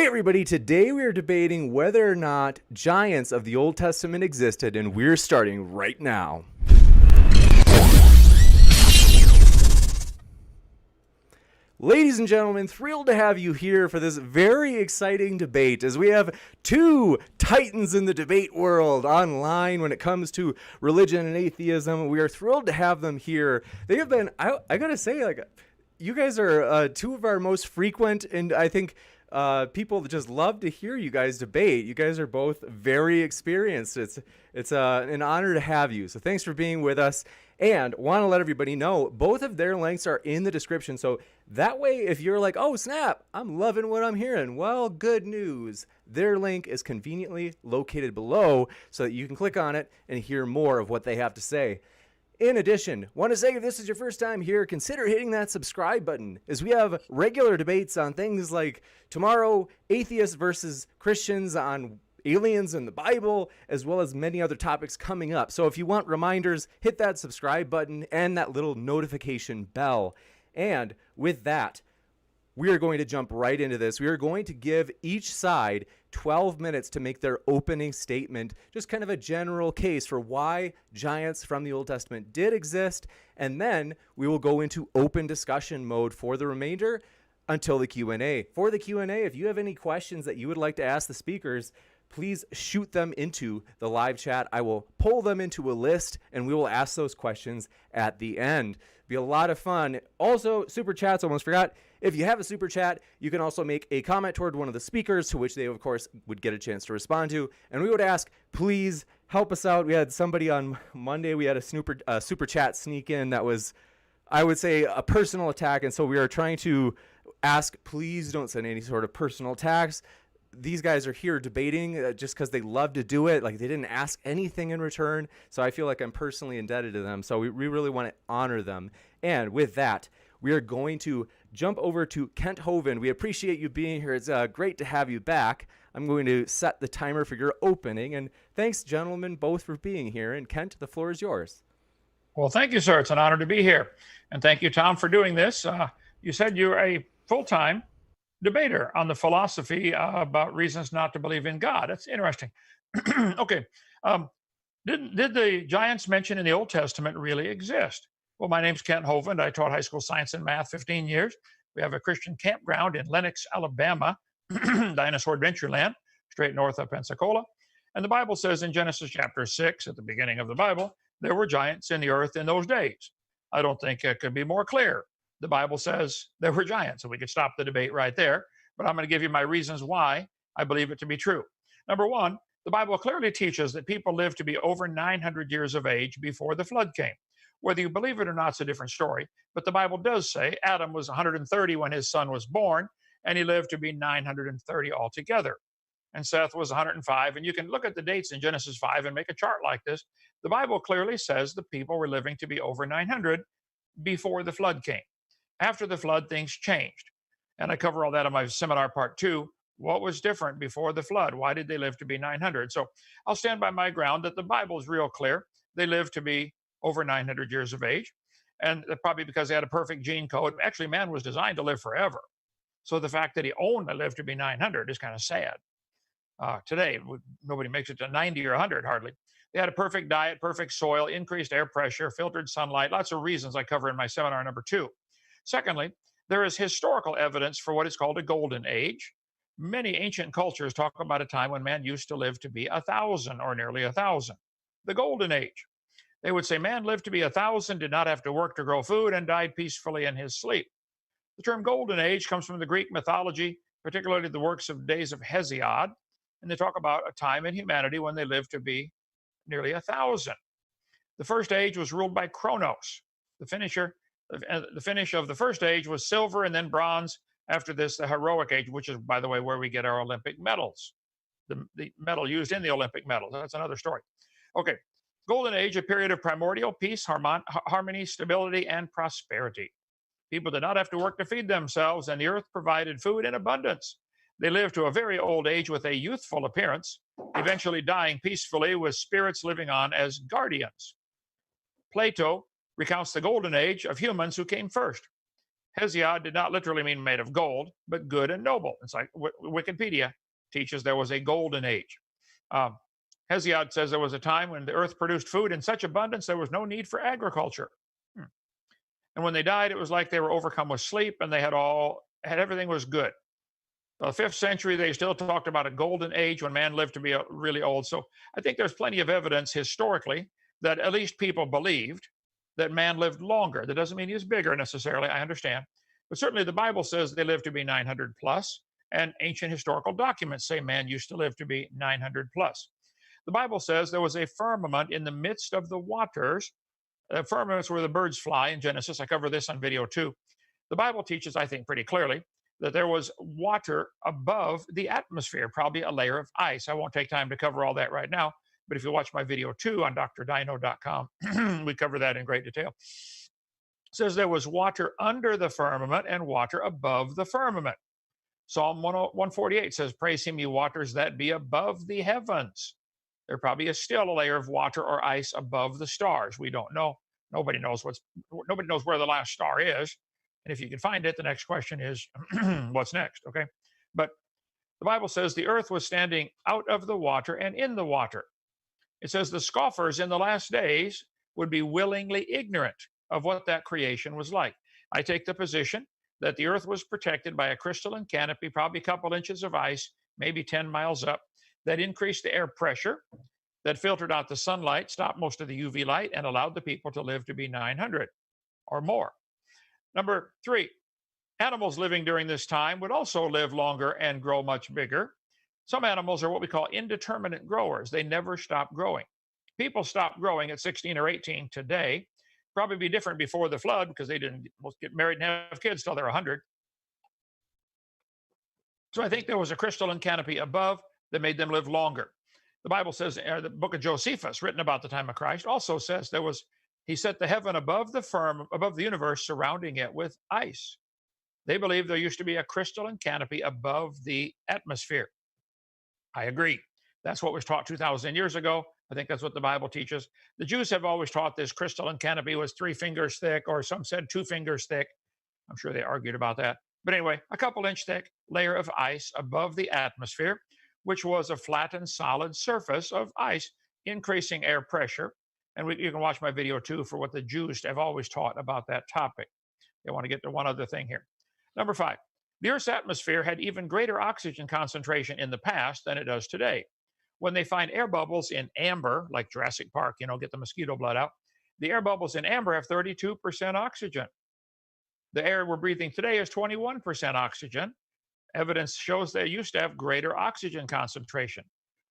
everybody, today we are debating whether or not giants of the Old Testament existed, and we're starting right now. Ladies and gentlemen, thrilled to have you here for this very exciting debate as we have two titans in the debate world online when it comes to religion and atheism. We are thrilled to have them here. They have been, I gotta say, you guys are two of our most frequent, and I think people just love to hear you guys debate. You guys are both very experienced. It's an honor to have you. So thanks for being with us. And want to let everybody know, both of their links are in the description. So that way, if you're like, oh, snap, I'm loving what I'm hearing, well, good news. Their link is conveniently located below so that you can click on it and hear more of what they have to say. In addition, want to say if this is your first time here, consider hitting that subscribe button, as we have regular debates on things like tomorrow, atheists versus Christians on aliens in the Bible, as well as many other topics coming up. So if you want reminders, hit that subscribe button and that little notification bell. And with that, we are going to jump right into this. We are going to give each side 12 minutes to make their opening statement, just kind of a general case for why giants from the Old Testament did exist. And then we will go into open discussion mode for the remainder until the Q&A. For the Q&A, if you have any questions that you would like to ask the speakers, please shoot them into the live chat. I will pull them into a list and we will ask those questions at the end. Be a lot of fun. Also, super chats, almost forgot. If you have a super chat, you can also make a comment toward one of the speakers, to which they, of course, would get a chance to respond to. And we would ask, please help us out. We had somebody on Monday, we had a super chat sneak in that was, I would say, a personal attack. And so we are trying to ask, please don't send any sort of personal attacks. These guys are here debating just because they love to do it. Like, they didn't ask anything in return. So I feel like I'm personally indebted to them. So we really want to honor them. And with that, we are going to jump over to Kent Hovind. We appreciate you being here. It's great to have you back. I'm going to set the timer for your opening. And thanks, gentlemen, both for being here. And Kent, the floor is yours. Well, thank you, sir. It's an honor to be here. And thank you, Tom, for doing this. You said you're a full-time debater on the philosophy about reasons not to believe in God. That's interesting. Okay. Did the giants mentioned in the Old Testament really exist? Well, my name's Kent Hovind. I taught high school science and math 15 years. We have a Christian campground in Lenox, Alabama, Dinosaur Adventureland, straight north of Pensacola. And the Bible says in Genesis chapter 6, at the beginning of the Bible, there were giants in the earth in those days. I don't think it could be more clear. The Bible says there were giants, and we could stop the debate right there. But I'm going to give you my reasons why I believe it to be true. Number one, the Bible clearly teaches that people lived to be over 900 years of age before the flood came. Whether you believe it or not, it's a different story. But the Bible does say Adam was 130 when his son was born, and he lived to be 930 altogether. And Seth was 105. And you can look at the dates in Genesis 5 and make a chart like this. The Bible clearly says the people were living to be over 900 before the flood came. After the flood, things changed. And I cover all that in my seminar part 2. What was different before the flood? Why did they live to be 900? So I'll stand by my ground that the Bible is real clear. They lived to be over 900 years of age. And probably because they had a perfect gene code. Actually, man was designed to live forever. So the fact that he only lived to be 900 is kind of sad. Today, nobody makes it to 90 or 100 hardly. They had a perfect diet, perfect soil, increased air pressure, filtered sunlight, lots of reasons I cover in my seminar number 2. Secondly, there is historical evidence for what is called a golden age. Many ancient cultures talk about a time when man used to live to be 1,000 or nearly 1,000. The golden age. They would say man lived to be 1,000, did not have to work to grow food, and died peacefully in his sleep. The term golden age comes from the Greek mythology, particularly the works of days of Hesiod, and they talk about a time in humanity when they lived to be nearly 1,000. The first age was ruled by Kronos. The finish of the first age was silver and then bronze. After this, the heroic age, which is, by the way, where we get our Olympic medals. The medal used in the Olympic medals. That's another story. Okay. Golden Age, a period of primordial peace, harmony, stability, and prosperity. People did not have to work to feed themselves, and the earth provided food in abundance. They lived to a very old age with a youthful appearance, eventually dying peacefully with spirits living on as guardians. Plato recounts the golden age of humans who came first. Hesiod did not literally mean made of gold, but good and noble. It's like Wikipedia teaches there was a golden age. Um, Hesiod says there was a time when the earth produced food in such abundance there was no need for agriculture. Hmm. And when they died, it was like they were overcome with sleep and they had everything was good. The 5th century, they still talked about a golden age when man lived to be really old. So I think there's plenty of evidence historically that at least people believed that man lived longer. That doesn't mean he was bigger necessarily, I understand. But certainly the Bible says they lived to be 900 plus, and ancient historical documents say man used to live to be 900 plus. The Bible says there was a firmament in the midst of the waters. Firmaments where the birds fly in Genesis. I cover this on video too. The Bible teaches, I think, pretty clearly that there was water above the atmosphere, probably a layer of ice. I won't take time to cover all that right now, but if you watch my video 2 on drdino.com, we cover that in great detail. It says there was water under the firmament and water above the firmament. Psalm 148 says, praise him, you waters that be above the heavens. There probably is still a layer of water or ice above the stars. We don't know. Nobody knows where the last star is. And if you can find it, the next question is, what's next? Okay. But the Bible says the earth was standing out of the water and in the water. It says the scoffers in the last days would be willingly ignorant of what that creation was like. I take the position that the earth was protected by a crystalline canopy, probably a couple inches of ice, maybe 10 miles up, that increased the air pressure, that filtered out the sunlight, stopped most of the UV light, and allowed the people to live to be 900 or more. Number 3, animals living during this time would also live longer and grow much bigger. Some animals are what we call indeterminate growers. They never stop growing. People stop growing at 16 or 18 today. Probably be different before the flood because they didn't get married and have kids till they're 100. So I think there was a crystalline canopy above that made them live longer. The Bible says, the book of Josephus, written about the time of Christ, also says he set the heaven above the universe, surrounding it with ice. They believe there used to be a crystalline canopy above the atmosphere. I agree. That's what was taught 2,000 years ago. I think that's what the Bible teaches. The Jews have always taught this crystalline canopy was 3 fingers thick, or some said 2 fingers thick. I'm sure they argued about that. But anyway, a couple inch thick layer of ice above the atmosphere, which was a flattened solid surface of ice, increasing air pressure. And you can watch my video too for what the Jews have always taught about that topic. I want to get to one other thing here. Number 5, the Earth's atmosphere had even greater oxygen concentration in the past than it does today. When they find air bubbles in amber, like Jurassic Park, get the mosquito blood out, the air bubbles in amber have 32% oxygen. The air we're breathing today is 21% oxygen. Evidence shows they used to have greater oxygen concentration,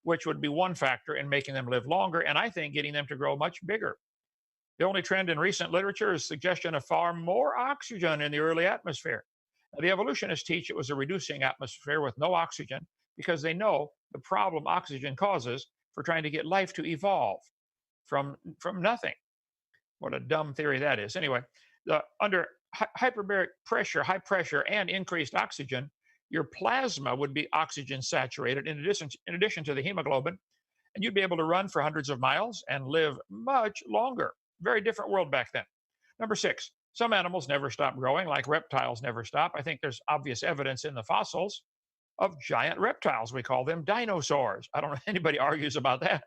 which would be one factor in making them live longer, and I think getting them to grow much bigger. The only trend in recent literature is suggestion of far more oxygen in the early atmosphere. Now, the evolutionists teach it was a reducing atmosphere with no oxygen because they know the problem oxygen causes for trying to get life to evolve from nothing. What a dumb theory that is. Anyway, under hyperbaric pressure, high pressure, and increased oxygen, your plasma would be oxygen saturated in addition to the hemoglobin, and you'd be able to run for hundreds of miles and live much longer. Very different world back then. Number 6, some animals never stop growing, like reptiles never stop. I think there's obvious evidence in the fossils of giant reptiles. We call them dinosaurs. I don't know if anybody argues about that.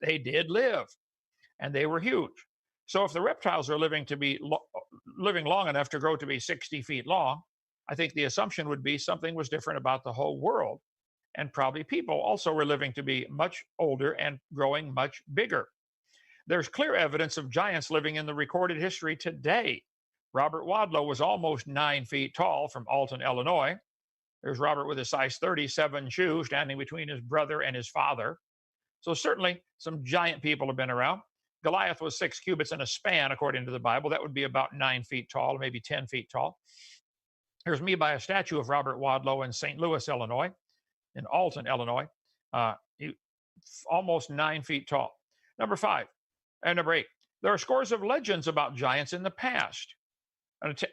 They did live, and they were huge. So if the reptiles are living long enough to grow to be 60 feet long, I think the assumption would be something was different about the whole world. And probably people also were living to be much older and growing much bigger. There's clear evidence of giants living in the recorded history today. Robert Wadlow was almost 9 feet tall from Alton, Illinois. There's Robert with a size 37 shoe standing between his brother and his father. So certainly some giant people have been around. Goliath was 6 cubits in a span, according to the Bible. That would be about 9 feet tall, maybe 10 feet tall. Here's me by a statue of Robert Wadlow in St. Louis, Illinois, in Alton, Illinois. Almost 9 feet tall. Number 8, there are scores of legends about giants in the past.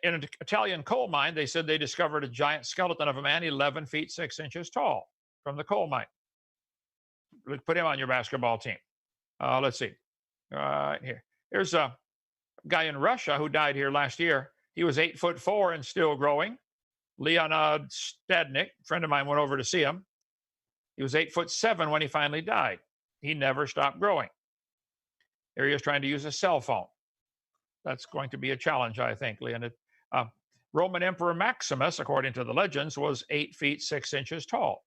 In an Italian coal mine, they said they discovered a giant skeleton of a man 11 feet 6 inches tall from the coal mine. Put him on your basketball team. Let's see. Here's a guy in Russia who died here last year. He was 8'4" and still growing. Leonid Stadnik, a friend of mine, went over to see him. He was 8'7" when he finally died. He never stopped growing. Here he is trying to use a cell phone. That's going to be a challenge, I think, Leonid. Roman Emperor Maximus, according to the legends, was 8 feet 6 inches tall.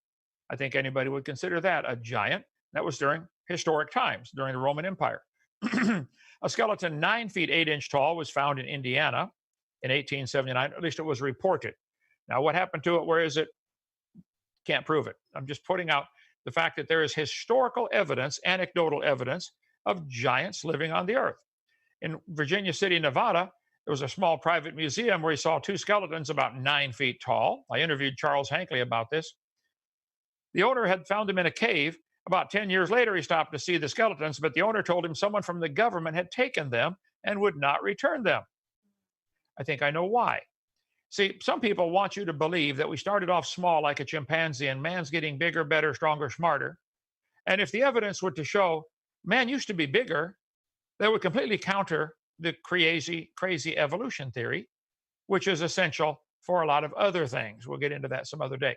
I think anybody would consider that a giant. That was during historic times, during the Roman Empire. A skeleton 9 feet 8 inches tall was found in Indiana in 1879. At least it was reported. Now, what happened to it? Where is it? Can't prove it. I'm just putting out the fact that there is historical evidence, anecdotal evidence of giants living on the earth. In Virginia City, Nevada, there was a small private museum where he saw 2 skeletons about 9 feet tall. I interviewed Charles Hankley about this. The owner had found them in a cave. About 10 years later, he stopped to see the skeletons, but the owner told him someone from the government had taken them and would not return them. I think I know why. See, some people want you to believe that we started off small like a chimpanzee and man's getting bigger, better, stronger, smarter. And if the evidence were to show man used to be bigger, that would completely counter the crazy evolution theory, which is essential for a lot of other things. We'll get into that some other day.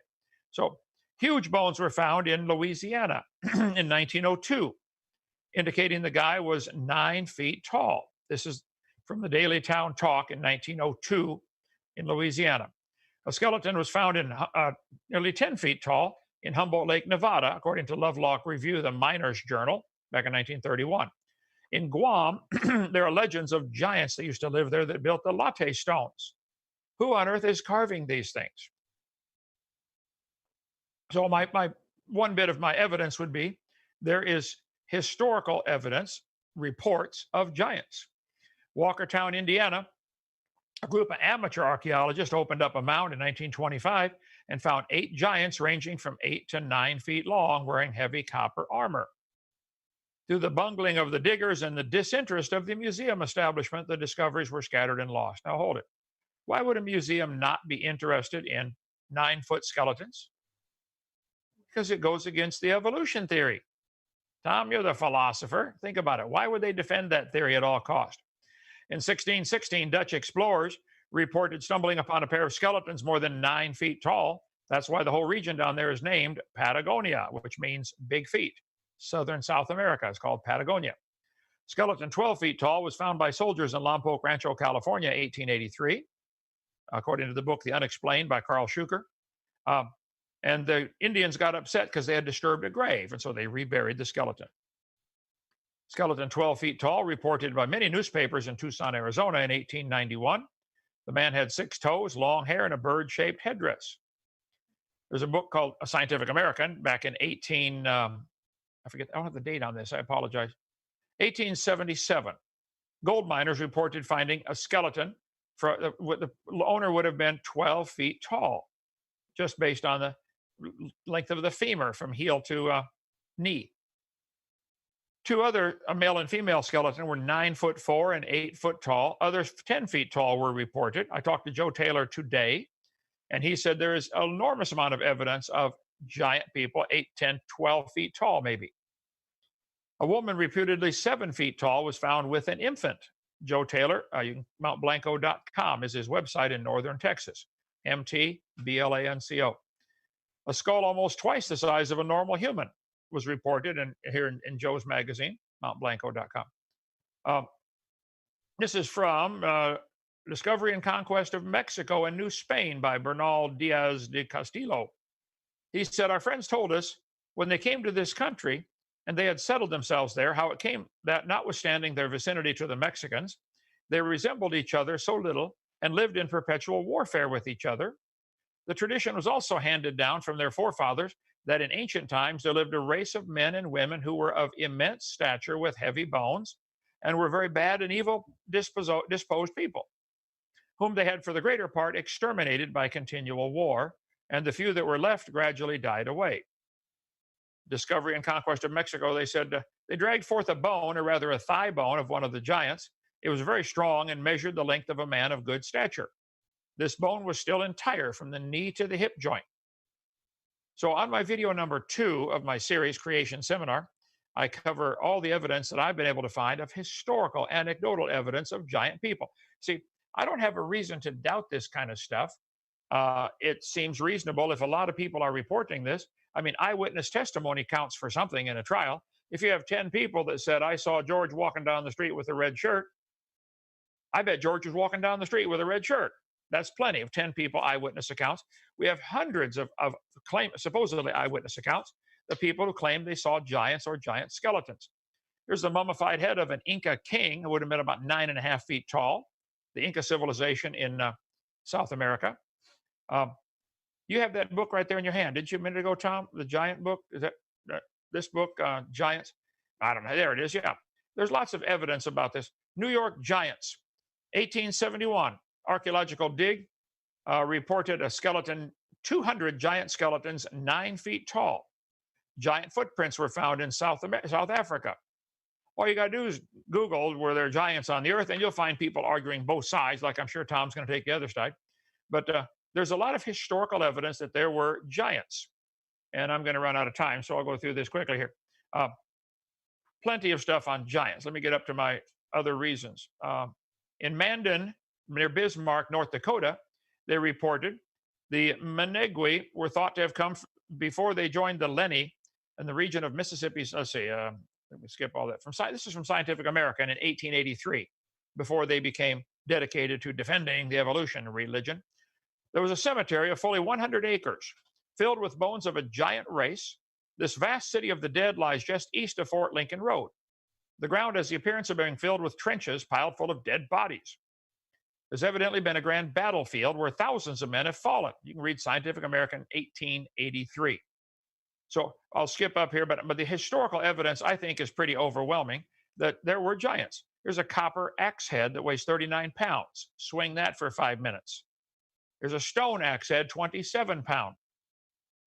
So, huge bones were found in Louisiana in 1902, indicating the guy was 9 feet tall. This is from the Daily Town Talk in 1902 in Louisiana. A skeleton was found in nearly 10 feet tall in Humboldt Lake, Nevada, according to Lovelock Review, the Miners Journal, back in 1931. In Guam, there are legends of giants that used to live there that built the latte stones. Who on earth is carving these things? So my one bit of my evidence would be there is historical evidence, reports of giants. Walkertown, Indiana, a group of amateur archaeologists opened up a mound in 1925 and found 8 giants ranging from 8 to 9 feet long wearing heavy copper armor. Through the bungling of the diggers and the disinterest of the museum establishment, the discoveries were scattered and lost. Now hold it. Why would a museum not be interested in 9-foot skeletons? Because it goes against the evolution theory. Tom, you're the philosopher. Think about it. Why would they defend that theory at all cost? In 1616, Dutch explorers reported stumbling upon a pair of skeletons more than 9 feet tall. That's why the whole region down there is named Patagonia, which means big feet. Southern South America is called Patagonia. Skeleton 12 feet tall was found by soldiers in Lompoc Rancho, California, 1883, according to the book The Unexplained by Carl Schuker. And the Indians got upset because they had disturbed a grave, and so they reburied the skeleton. Skeleton 12 feet tall, reported by many newspapers in Tucson, Arizona in 1891. The man had 6 toes, long hair, and a bird-shaped headdress. There's a book called A Scientific American back in I forget, I don't have the date on this, I apologize. 1877. Gold miners reported finding a skeleton. The owner would have been 12 feet tall, just based on the length of the femur from heel to knee. 2 other, a male and female skeleton, were 9'4" and 8 foot tall. Others 10 feet tall were reported. I talked to Joe Taylor today, and he said there is an enormous amount of evidence of giant people, 8, 10, 12 feet tall, maybe. A woman reputedly 7 feet tall was found with an infant. Joe Taylor, mountblanco.com is his website in northern Texas. MTBLANCO. A skull almost twice the size of a normal human was reported here in Joe's magazine, mountblanco.com. This is from Discovery and Conquest of Mexico and New Spain by Bernal Diaz de Castillo. He said, our friends told us when they came to this country and they had settled themselves there, how it came that notwithstanding their vicinity to the Mexicans, they resembled each other so little and lived in perpetual warfare with each other. The tradition was also handed down from their forefathers that in ancient times there lived a race of men and women who were of immense stature with heavy bones and were very bad and evil disposed people, whom they had for the greater part exterminated by continual war, and the few that were left gradually died away. Discovery and Conquest of Mexico, they said, they dragged forth a bone, or rather a thigh bone, of one of the giants. It was very strong and measured the length of a man of good stature. This bone was still entire from the knee to the hip joint. So on my video number 2 of my series, Creation Seminar, I cover all the evidence that I've been able to find of historical, anecdotal evidence of giant people. See, I don't have a reason to doubt this kind of stuff. It seems reasonable if a lot of people are reporting this. I mean, eyewitness testimony counts for something in a trial. If you have 10 people that said, I saw George walking down the street with a red shirt, I bet George was walking down the street with a red shirt. That's plenty of 10 people eyewitness accounts. We have hundreds of supposedly eyewitness accounts, the people who claim they saw giants or giant skeletons. Here's the mummified head of an Inca king who would have been about 9.5 feet tall, the Inca civilization in South America. You have that book right there in your hand, didn't you, a minute ago, Tom? The giant book? Is that this book, Giants? I don't know. There it is. Yeah. There's lots of evidence about this. New York giants, 1871, archaeological dig reported a skeleton, 200 giant skeletons, 9 feet tall. Giant footprints were found in South Africa. All you got to do is Google were there giants on the earth, and you'll find people arguing both sides, like I'm sure Tom's going to take the other side. But there's a lot of historical evidence that there were giants. And I'm going to run out of time, so I'll go through this quickly here. Plenty of stuff on giants. Let me get up to my other reasons. In Mandan, near Bismarck, North Dakota, they reported the Menegwe were thought to have come before they joined the Lenni in the region of Mississippi. Let's see, let me skip all that. This is from Scientific American in 1883, before they became dedicated to defending the evolution religion. There was a cemetery of fully 100 acres filled with bones of a giant race. This vast city of the dead lies just east of Fort Lincoln Road. The ground has the appearance of being filled with trenches piled full of dead bodies. There's evidently been a grand battlefield where thousands of men have fallen. You can read Scientific American 1883. So I'll skip up here, but the historical evidence, I think, is pretty overwhelming that there were giants. Here's a copper axe head that weighs 39 pounds. Swing that for 5 minutes. There's a stone axe head, 27 pounds.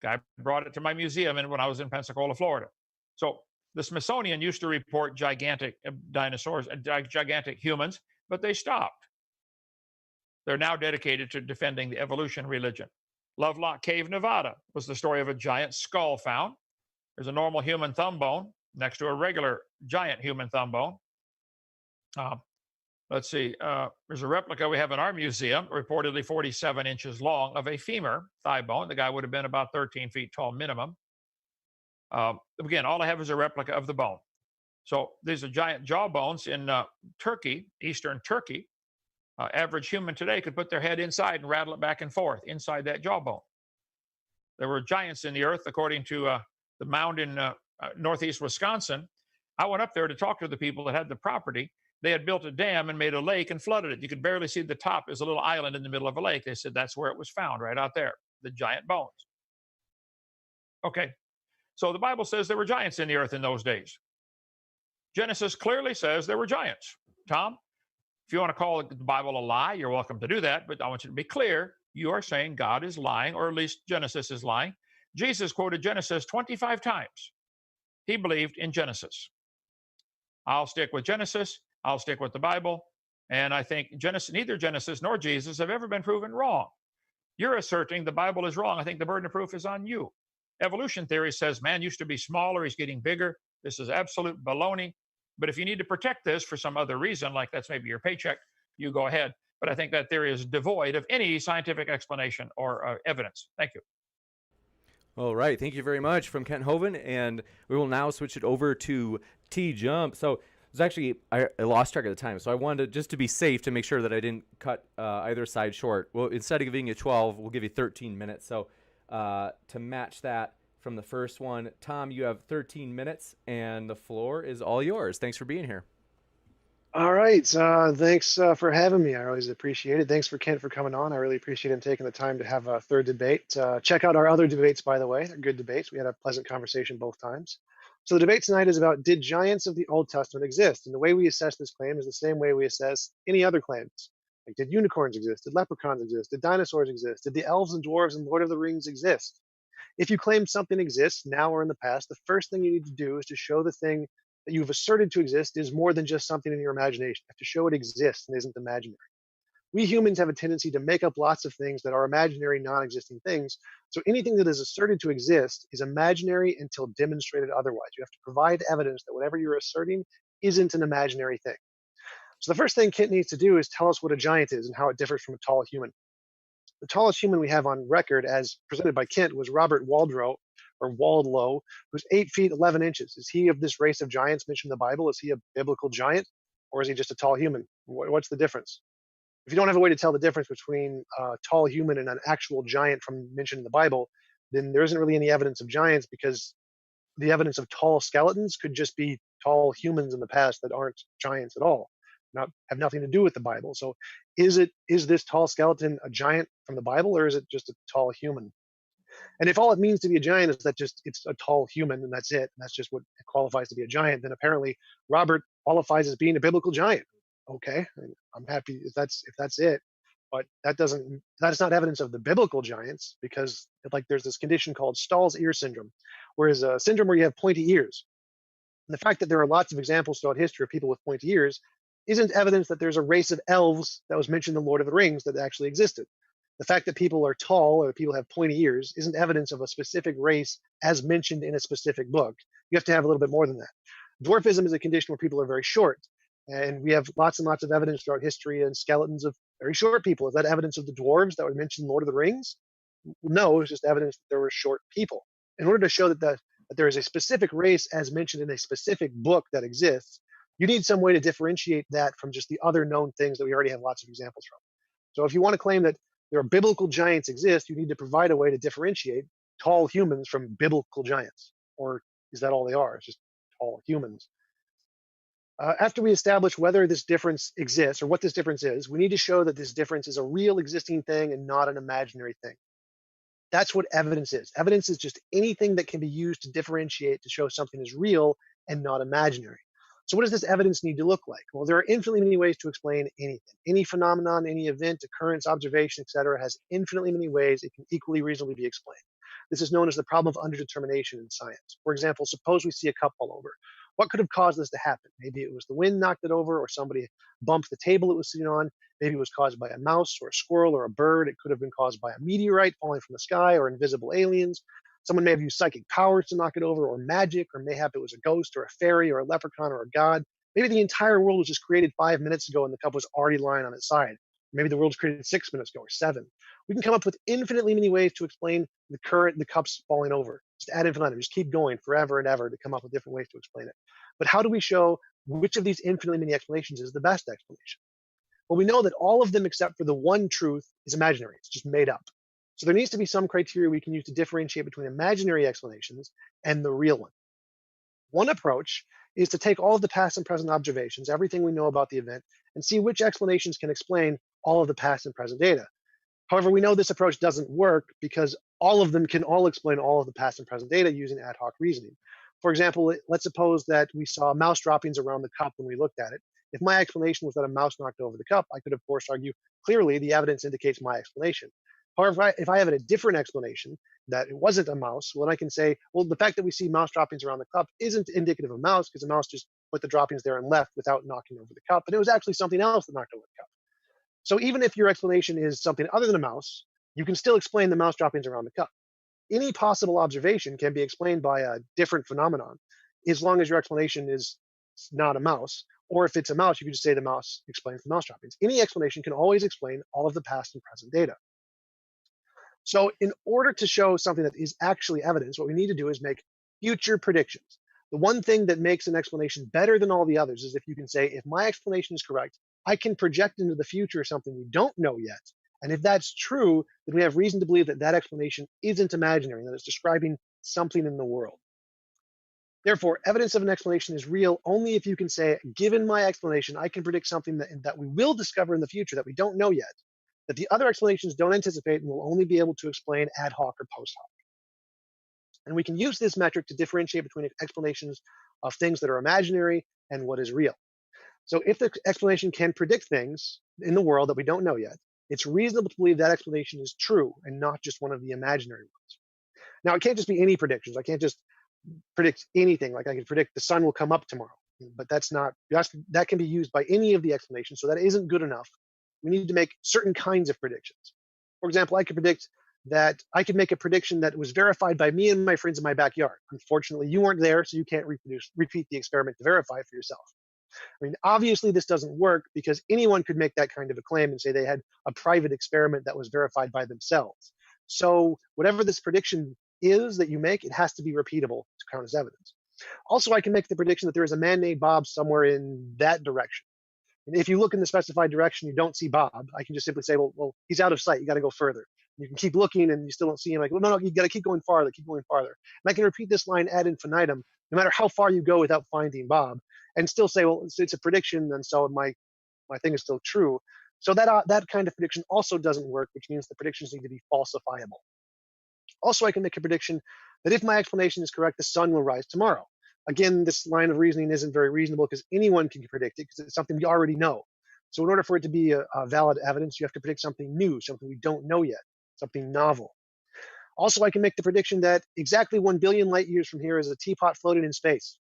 Guy brought it to my museum when I was in Pensacola, Florida. So the Smithsonian used to report gigantic dinosaurs, gigantic humans, but they stopped. They're now dedicated to defending the evolution religion. Lovelock Cave, Nevada was the story of a giant skull found. There's a normal human thumb bone next to a regular giant human thumb bone. Let's see, there's a replica we have in our museum, reportedly 47 inches long, of a femur thigh bone. The guy would have been about 13 feet tall minimum. Again, all I have is a replica of the bone. So these are giant jaw bones in Turkey, eastern Turkey. Average human today could put their head inside and rattle it back and forth inside that jawbone. There were giants in the earth, according to the mound in northeast Wisconsin. I went up there to talk to the people that had the property. They had built a dam and made a lake and flooded it. You could barely see the top. There's a little island in the middle of a lake. They said that's where it was found, right out there, the giant bones. Okay, so the Bible says there were giants in the earth in those days. Genesis clearly says there were giants. Tom, if you want to call the Bible a lie, you're welcome to do that, but I want you to be clear. You are saying God is lying, or at least Genesis is lying. Jesus quoted Genesis 25 times. He believed in Genesis. I'll stick with Genesis. I'll stick with the Bible. And I think neither Genesis nor Jesus have ever been proven wrong. You're asserting the Bible is wrong. I think the burden of proof is on you. Evolution theory says man used to be smaller, he's getting bigger. This is absolute baloney. But if you need to protect this for some other reason, like that's maybe your paycheck, you go ahead. But I think that theory is devoid of any scientific explanation or evidence. Thank you. All right. Thank you very much from Kent Hovind. And we will now switch it over to TJump. So it's actually, I lost track of the time. So I wanted just to be safe to make sure that I didn't cut either side short. Well, instead of giving you 12, we'll give you 13 minutes. So to match that from the first one, Tom, you have 13 minutes and the floor is all yours. Thanks for being here. All right. Thanks for having me. I always appreciate it. Thanks for Kent for coming on. I really appreciate him taking the time to have a third debate. Check out our other debates, by the way. They're good debates. We had a pleasant conversation both times. So the debate tonight is about, did giants of the Old Testament exist? And the way we assess this claim is the same way we assess any other claims. Like, did unicorns exist? Did leprechauns exist? Did dinosaurs exist? Did the elves and dwarves in Lord of the Rings exist? If you claim something exists now or in the past, the first thing you need to do is to show the thing that you've asserted to exist is more than just something in your imagination. You have to show it exists and isn't imaginary. We humans have a tendency to make up lots of things that are imaginary, non-existing things. So anything that is asserted to exist is imaginary until demonstrated otherwise. You have to provide evidence that whatever you're asserting isn't an imaginary thing. So the first thing Kent needs to do is tell us what a giant is and how it differs from a tall human. The tallest human we have on record, as presented by Kent, was Robert Waldrow, or Waldlow, who's 8 feet 11 inches. Is he of this race of giants mentioned in the Bible? Is he a biblical giant, or is he just a tall human? What's the difference? If you don't have a way to tell the difference between a tall human and an actual giant from mentioned in the Bible, then there isn't really any evidence of giants, because the evidence of tall skeletons could just be tall humans in the past that aren't giants at all, not have nothing to do with the Bible. So is this tall skeleton a giant from the Bible, or is it just a tall human? And if all it means to be a giant is that just it's a tall human and that's it, and that's just what qualifies to be a giant, then apparently Robert qualifies as being a biblical giant. Okay, I'm happy if that's it, but that is not evidence of the biblical giants, because like there's this condition called Stahl's ear syndrome, whereas a syndrome where you have pointy ears. And the fact that there are lots of examples throughout history of people with pointy ears isn't evidence that there's a race of elves that was mentioned in the Lord of the Rings that actually existed. The fact that people are tall or people have pointy ears isn't evidence of a specific race as mentioned in a specific book. You have to have a little bit more than that. Dwarfism is a condition where people are very short. And we have lots and lots of evidence throughout history and skeletons of very short people. Is that evidence of the dwarves that were mentioned in Lord of the Rings? No, it's just evidence that there were short people. In order to show that there is a specific race as mentioned in a specific book that exists, you need some way to differentiate that from just the other known things that we already have lots of examples from. So if you want to claim that there are biblical giants exist, you need to provide a way to differentiate tall humans from biblical giants. Or is that all they are? It's just tall humans. After we establish whether this difference exists or what this difference is, we need to show that this difference is a real existing thing and not an imaginary thing. That's what evidence is. Evidence is just anything that can be used to differentiate to show something is real and not imaginary. So what does this evidence need to look like? Well, there are infinitely many ways to explain anything. Any phenomenon, any event, occurrence, observation, etc., has infinitely many ways it can equally reasonably be explained. This is known as the problem of underdetermination in science. For example, suppose we see a cup fall over. What could have caused this to happen? Maybe it was the wind knocked it over, or somebody bumped the table it was sitting on. Maybe it was caused by a mouse or a squirrel or a bird. It could have been caused by a meteorite falling from the sky or invisible aliens. Someone may have used psychic powers to knock it over, or magic, or mayhap it was a ghost or a fairy or a leprechaun or a god. Maybe the entire world was just created 5 minutes ago and the cup was already lying on its side. Maybe the world was created 6 minutes ago or 7. We can come up with infinitely many ways to explain the cups falling over. Just ad infinitum, just keep going forever and ever to come up with different ways to explain it. But how do we show which of these infinitely many explanations is the best explanation? Well, we know that all of them except for the one truth is imaginary. It's just made up. So there needs to be some criteria we can use to differentiate between imaginary explanations and the real one. One approach is to take all of the past and present observations, everything we know about the event, and see which explanations can explain all of the past and present data. However, we know this approach doesn't work because all of them can all explain all of the past and present data using ad hoc reasoning. For example, let's suppose that we saw mouse droppings around the cup when we looked at it. If my explanation was that a mouse knocked over the cup, I could, of course, argue clearly the evidence indicates my explanation. However, if I have a different explanation that it wasn't a mouse, well, then I can say, well, the fact that we see mouse droppings around the cup isn't indicative of a mouse, because the mouse just put the droppings there and left without knocking over the cup. But it was actually something else that knocked over the cup. So even if your explanation is something other than a mouse, you can still explain the mouse droppings around the cup. Any possible observation can be explained by a different phenomenon, as long as your explanation is not a mouse. Or if it's a mouse, you can just say the mouse explains the mouse droppings. Any explanation can always explain all of the past and present data. So in order to show something that is actually evidence, what we need to do is make future predictions. The one thing that makes an explanation better than all the others is if you can say, if my explanation is correct, I can project into the future something we don't know yet. And if that's true, then we have reason to believe that that explanation isn't imaginary, that it's describing something in the world. Therefore, evidence of an explanation is real only if you can say, given my explanation, I can predict something that we will discover in the future that we don't know yet, that the other explanations don't anticipate and will only be able to explain ad hoc or post hoc. And we can use this metric to differentiate between explanations of things that are imaginary and what is real. So if the explanation can predict things in the world that we don't know yet, it's reasonable to believe that explanation is true and not just one of the imaginary ones. Now, it can't just be any predictions. I can't just predict anything. Like I can predict the sun will come up tomorrow, but that can be used by any of the explanations. So that isn't good enough. We need to make certain kinds of predictions. For example, I could make a prediction that was verified by me and my friends in my backyard. Unfortunately, you weren't there, so you can't repeat the experiment to verify it for yourself. I mean, obviously this doesn't work because anyone could make that kind of a claim and say they had a private experiment that was verified by themselves. So whatever this prediction is that you make, it has to be repeatable to count as evidence. Also, I can make the prediction that there is a man named Bob somewhere in that direction. And if you look in the specified direction, you don't see Bob. I can just simply say, well, he's out of sight. You got to go further. You can keep looking and you still don't see him. Like, well, no, you got to keep going farther, keep going farther. And I can repeat this line ad infinitum, no matter how far you go without finding Bob, and still say, well, it's a prediction, and so my thing is still true. So that kind of prediction also doesn't work, which means the predictions need to be falsifiable. Also, I can make a prediction that if my explanation is correct, the sun will rise tomorrow. Again, this line of reasoning isn't very reasonable because anyone can predict it because it's something we already know. So in order for it to be a valid evidence, you have to predict something new, something we don't know yet, something novel. Also, I can make the prediction that exactly 1 billion light years from here is a teapot floating in space.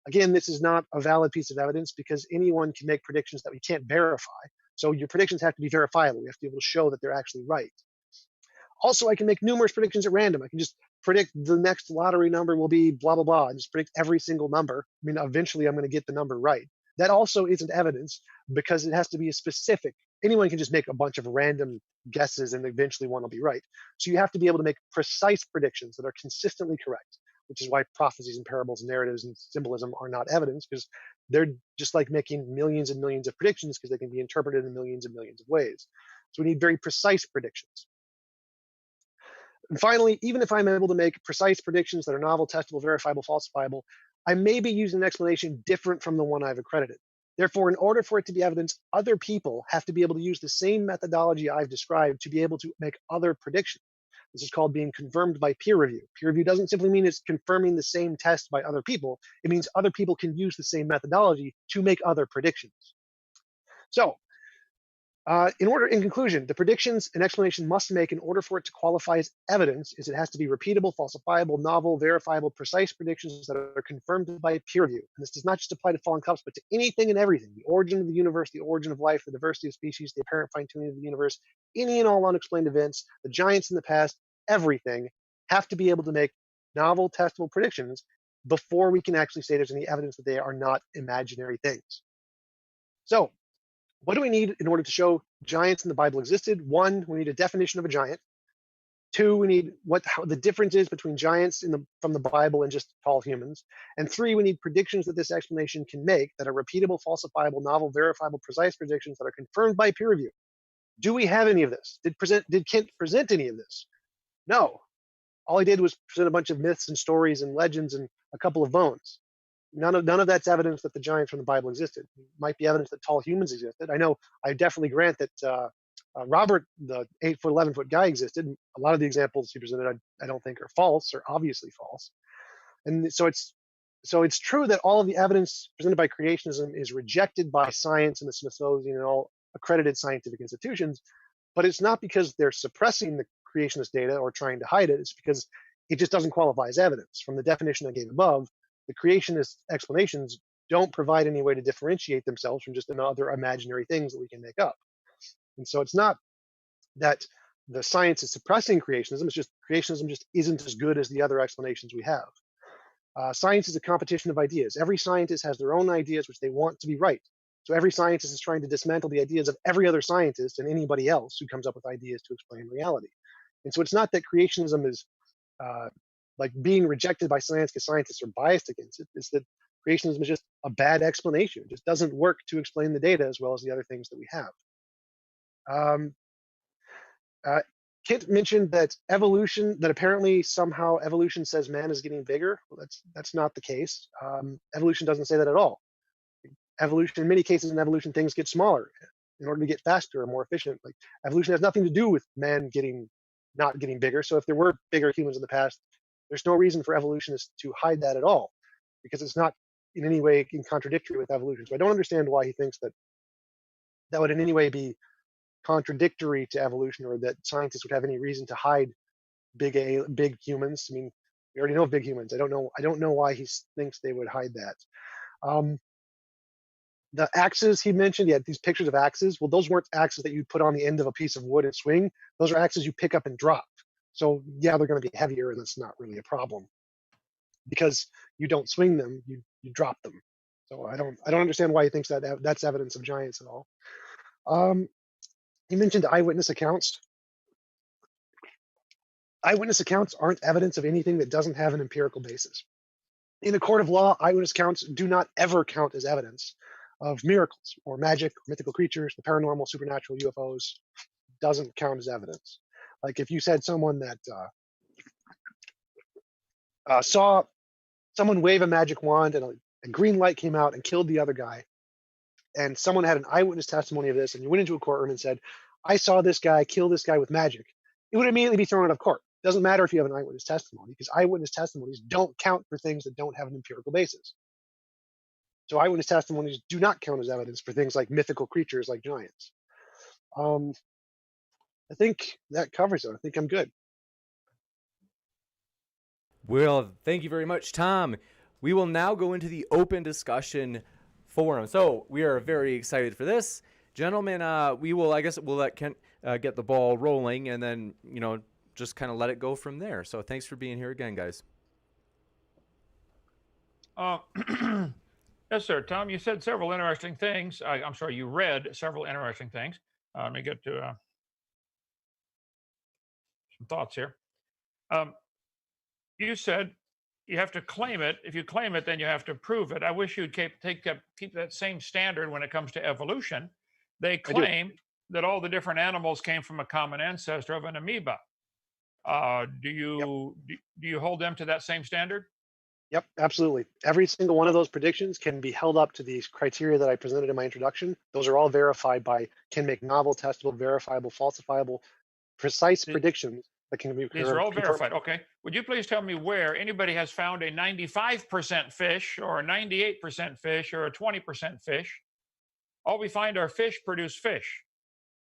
Again, this is not a valid piece of evidence because anyone can make predictions that we can't verify. So your predictions have to be verifiable. We have to be able to show that they're actually right. Also, I can make numerous predictions at random. I can just predict the next lottery number will be blah, blah, blah, and just predict every single number. I mean, eventually I'm going to get the number right. That also isn't evidence because it has to be a specific. Anyone can just make a bunch of random guesses and eventually one will be right. So you have to be able to make precise predictions that are consistently correct, which is why prophecies and parables and narratives and symbolism are not evidence because they're just like making millions and millions of predictions because they can be interpreted in millions and millions of ways. So we need very precise predictions. And finally, even if I'm able to make precise predictions that are novel, testable, verifiable, falsifiable, I may be using an explanation different from the one I've accredited. Therefore, in order for it to be evidence, other people have to be able to use the same methodology I've described to be able to make other predictions. This is called being confirmed by peer review. Peer review doesn't simply mean it's confirming the same test by other people. It means other people can use the same methodology to make other predictions. So, in conclusion, the predictions an explanation must make in order for it to qualify as evidence is it has to be repeatable, falsifiable, novel, verifiable, precise predictions that are confirmed by peer review. And this does not just apply to fallen cups, but to anything and everything: the origin of the universe, the origin of life, the diversity of species, the apparent fine-tuning of the universe, any and all unexplained events, the giants in the past, everything have to be able to make novel, testable predictions before we can actually say there's any evidence that they are not imaginary things. So, what do we need in order to show giants in the Bible existed? One, we need a definition of a giant. Two, we need how the difference is between giants from the Bible and just tall humans. And three, we need predictions that this explanation can make that are repeatable, falsifiable, novel, verifiable, precise predictions that are confirmed by peer review. Do we have any of this? Did Kent present any of this? No. All he did was present a bunch of myths and stories and legends and a couple of bones. None of that's evidence that the giants from the Bible existed. It might be evidence that tall humans existed. I definitely grant that Robert, the 8-foot, 11-foot guy, existed. A lot of the examples he presented, I don't think are false or obviously false. And so it's true that all of the evidence presented by creationism is rejected by science and the Smithsonian and all accredited scientific institutions, but it's not because they're suppressing the creationist data or trying to hide it. It's because it just doesn't qualify as evidence. From the definition I gave above, the creationist explanations don't provide any way to differentiate themselves from just other imaginary things that we can make up. And so it's not that the science is suppressing creationism, it's just creationism just isn't as good as the other explanations we have. Science is a competition of ideas. Every scientist has their own ideas which they want to be right. So every scientist is trying to dismantle the ideas of every other scientist and anybody else who comes up with ideas to explain reality. And so it's not that creationism is like being rejected by science because scientists are biased against it. It's that creationism is just a bad explanation. It just doesn't work to explain the data as well as the other things that we have. Kent mentioned that apparently somehow evolution says man is getting bigger. Well, that's not the case. Evolution doesn't say that at all. Evolution, in many cases in evolution, things get smaller in order to get faster or more efficient. Like evolution has nothing to do with man not getting bigger. So if there were bigger humans in the past, there's no reason for evolutionists to hide that at all, because it's not in any way in contradictory with evolution. So I don't understand why he thinks that would in any way be contradictory to evolution, or that scientists would have any reason to hide big humans. I mean, we already know of big humans. I don't know why he thinks they would hide that. The axes he mentioned, he had these pictures of axes. Well, those weren't axes that you put on the end of a piece of wood and swing. Those are axes you pick up and drop. So yeah, they're going to be heavier, and that's not really a problem because you don't swing them, you drop them. So I don't understand why he thinks that that's evidence of giants at all. Um, he mentioned eyewitness accounts. Eyewitness accounts aren't evidence of anything that doesn't have an empirical basis. In a court of law, eyewitness accounts do not ever count as evidence of miracles or magic, or mythical creatures, the paranormal, supernatural, UFOs. Doesn't count as evidence. Like if you said someone that saw someone wave a magic wand and a green light came out and killed the other guy, and someone had an eyewitness testimony of this, and you went into a courtroom and said, I saw this guy kill this guy with magic, it would immediately be thrown out of court. Doesn't matter if you have an eyewitness testimony, because eyewitness testimonies don't count for things that don't have an empirical basis. So eyewitness testimonies do not count as evidence for things like mythical creatures like giants. I think that covers it. I think I'm good. Well, thank you very much, Tom. We will now go into the open discussion forum. So we are very excited for this. Gentlemen, I guess we'll let Kent get the ball rolling, and then, just kind of let it go from there. So thanks for being here again, guys. Yes, sir. Tom, you said several interesting things. I'm sorry, you read several interesting things. Let me get to some thoughts here. You said you have to claim it. If you claim it, then you have to prove it. I wish you'd keep that same standard when it comes to evolution. They claim that all the different animals came from a common ancestor of an amoeba. Do you hold them to that same standard? Yep, absolutely. Every single one of those predictions can be held up to these criteria that I presented in my introduction. Those are all verified can make novel, testable, verifiable, falsifiable, precise predictions that can be. These are all verified. Okay. Would you please tell me where anybody has found a 95% fish or a 98% fish or a 20% fish? All we find are fish produce fish.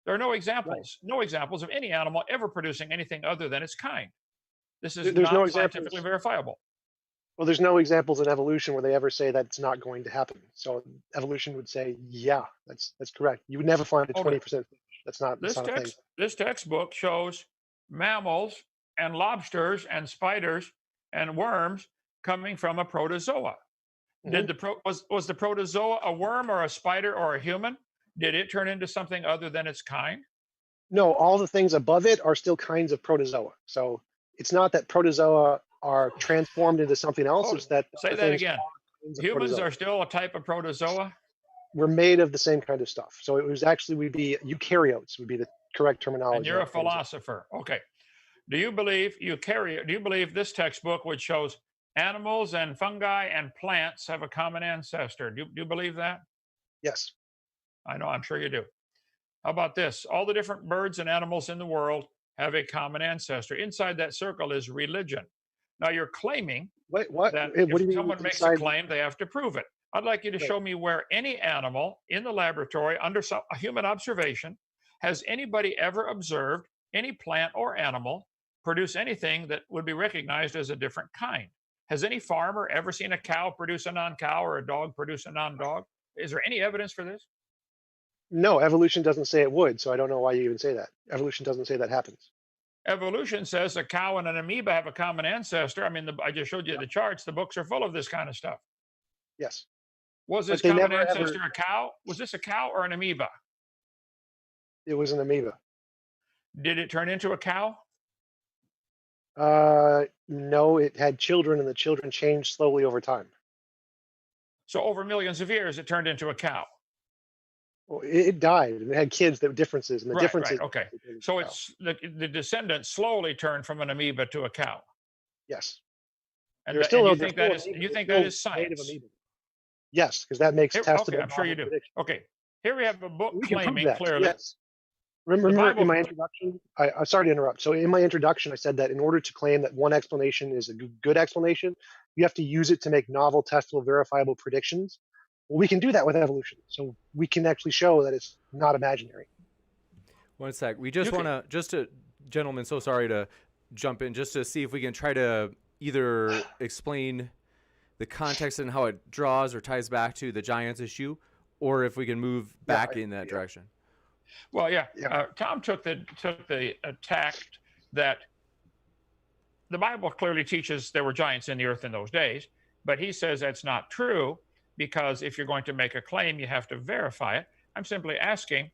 There are no examples, no examples of any animal ever producing anything other than its kind. This is not scientifically verifiable. Well, there's no examples in evolution where they ever say that it's not going to happen. So evolution would say, yeah, that's correct. You would never find a 20% fish. That's not a thing. This textbook shows mammals and lobsters and spiders and worms coming from a protozoa. Was the protozoa a worm or a spider or a human? Did it turn into something other than its kind? No, all the things above it are still kinds of protozoa. So it's not that protozoa are transformed into something else. It's that. Say that again. Humans are still a type of protozoa? We're made of the same kind of stuff. So it was actually, would be eukaryotes would be the correct terminology. And you're a philosopher. Okay. Do you believe this textbook, which shows animals and fungi and plants have a common ancestor? Do you believe that? Yes. I know, I'm sure you do. How about this? All the different birds and animals in the world have a common ancestor. Inside that circle is religion. Now you're claiming that if someone makes a claim, they have to prove it. I'd like you to show me where any animal in the laboratory under a human observation, has anybody ever observed any plant or animal produce anything that would be recognized as a different kind? Has any farmer ever seen a cow produce a non-cow or a dog produce a non-dog? Is there any evidence for this? No, evolution doesn't say it would, so I don't know why you even say that. Evolution doesn't say that happens. Evolution says a cow and an amoeba have a common ancestor. I mean, I just showed you the charts. The books are full of this kind of stuff. Yes. Was this common ancestor a cow? Was this a cow or an amoeba? It was an amoeba. Did it turn into a cow? No, it had children, and the children changed slowly over time. So over millions of years, it turned into a cow. Well, it died, and it had kids that were differences, and the differences. Right, okay. So it's the descendant slowly turned from an amoeba to a cow. Yes. And you think that is science? Yes, because that makes testable. Okay, I'm sure you do. Okay, here we have a book claiming clearly. Yes. Remember in my introduction, I'm sorry to interrupt. So in my introduction, I said that in order to claim that one explanation is a good explanation, you have to use it to make novel, testable, verifiable predictions. Well, we can do that with evolution. So we can actually show that it's not imaginary. One sec. We just want to, gentlemen, so sorry to jump in, just to see if we can try to either explain the context and how it draws or ties back to the giants issue, or if we can move back in that direction. Well, Tom took the tact that the Bible clearly teaches there were giants in the earth in those days, but he says that's not true. because if you're going to make a claim, you have to verify it. I'm simply asking,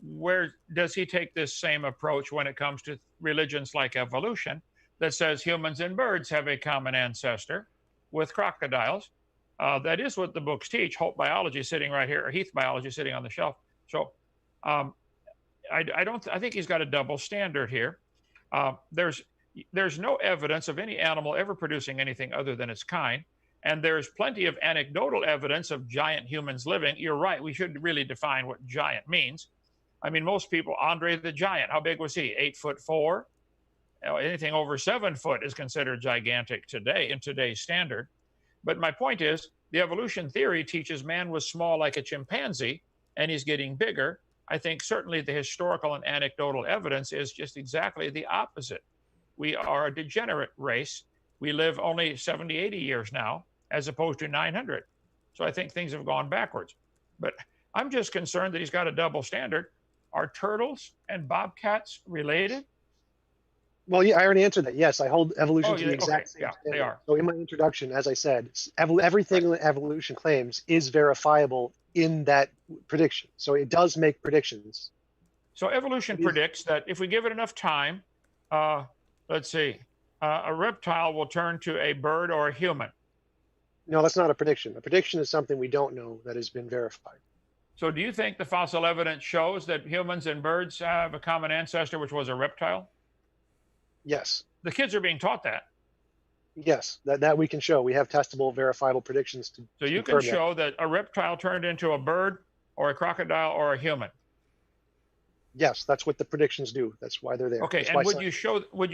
where does he take this same approach when it comes to religions like evolution that says humans and birds have a common ancestor with crocodiles? That is what the books teach. Hope biology sitting right here, or Heath biology sitting on the shelf. So um, I think he's got a double standard here. There's no evidence of any animal ever producing anything other than its kind. And there's plenty of anecdotal evidence of giant humans living. You're right. We should really define what giant means. I mean, most people, Andre the Giant, how big was he? 8'4"? Anything over 7 foot is considered gigantic today in today's standard. But my point is, the evolution theory teaches man was small like a chimpanzee, and he's getting bigger. I think certainly the historical and anecdotal evidence is just exactly the opposite. We are a degenerate race. We live only 70, 80 years now, as opposed to 900. So I think things have gone backwards. But I'm just concerned that he's got a double standard. Are turtles and bobcats related? Well, yeah, I already answered that. Yes, I hold evolution to the exact same yeah, standard. they are. So in my introduction, as I said, everything that evolution claims is verifiable in that prediction. So it does make predictions. So evolution predicts that if we give it enough time, let's see, a reptile will turn to a bird or a human. No, that's not a prediction. A prediction is something we don't know that has been verified. So do you think the fossil evidence shows that humans and birds have a common ancestor, which was a reptile? Yes. The kids are being taught that. Yes, that we can show. We have testable, verifiable predictions to. So you can show that a reptile turned into a bird or a crocodile or a human. Yes, that's what the predictions do. That's why they're there. Okay, and would you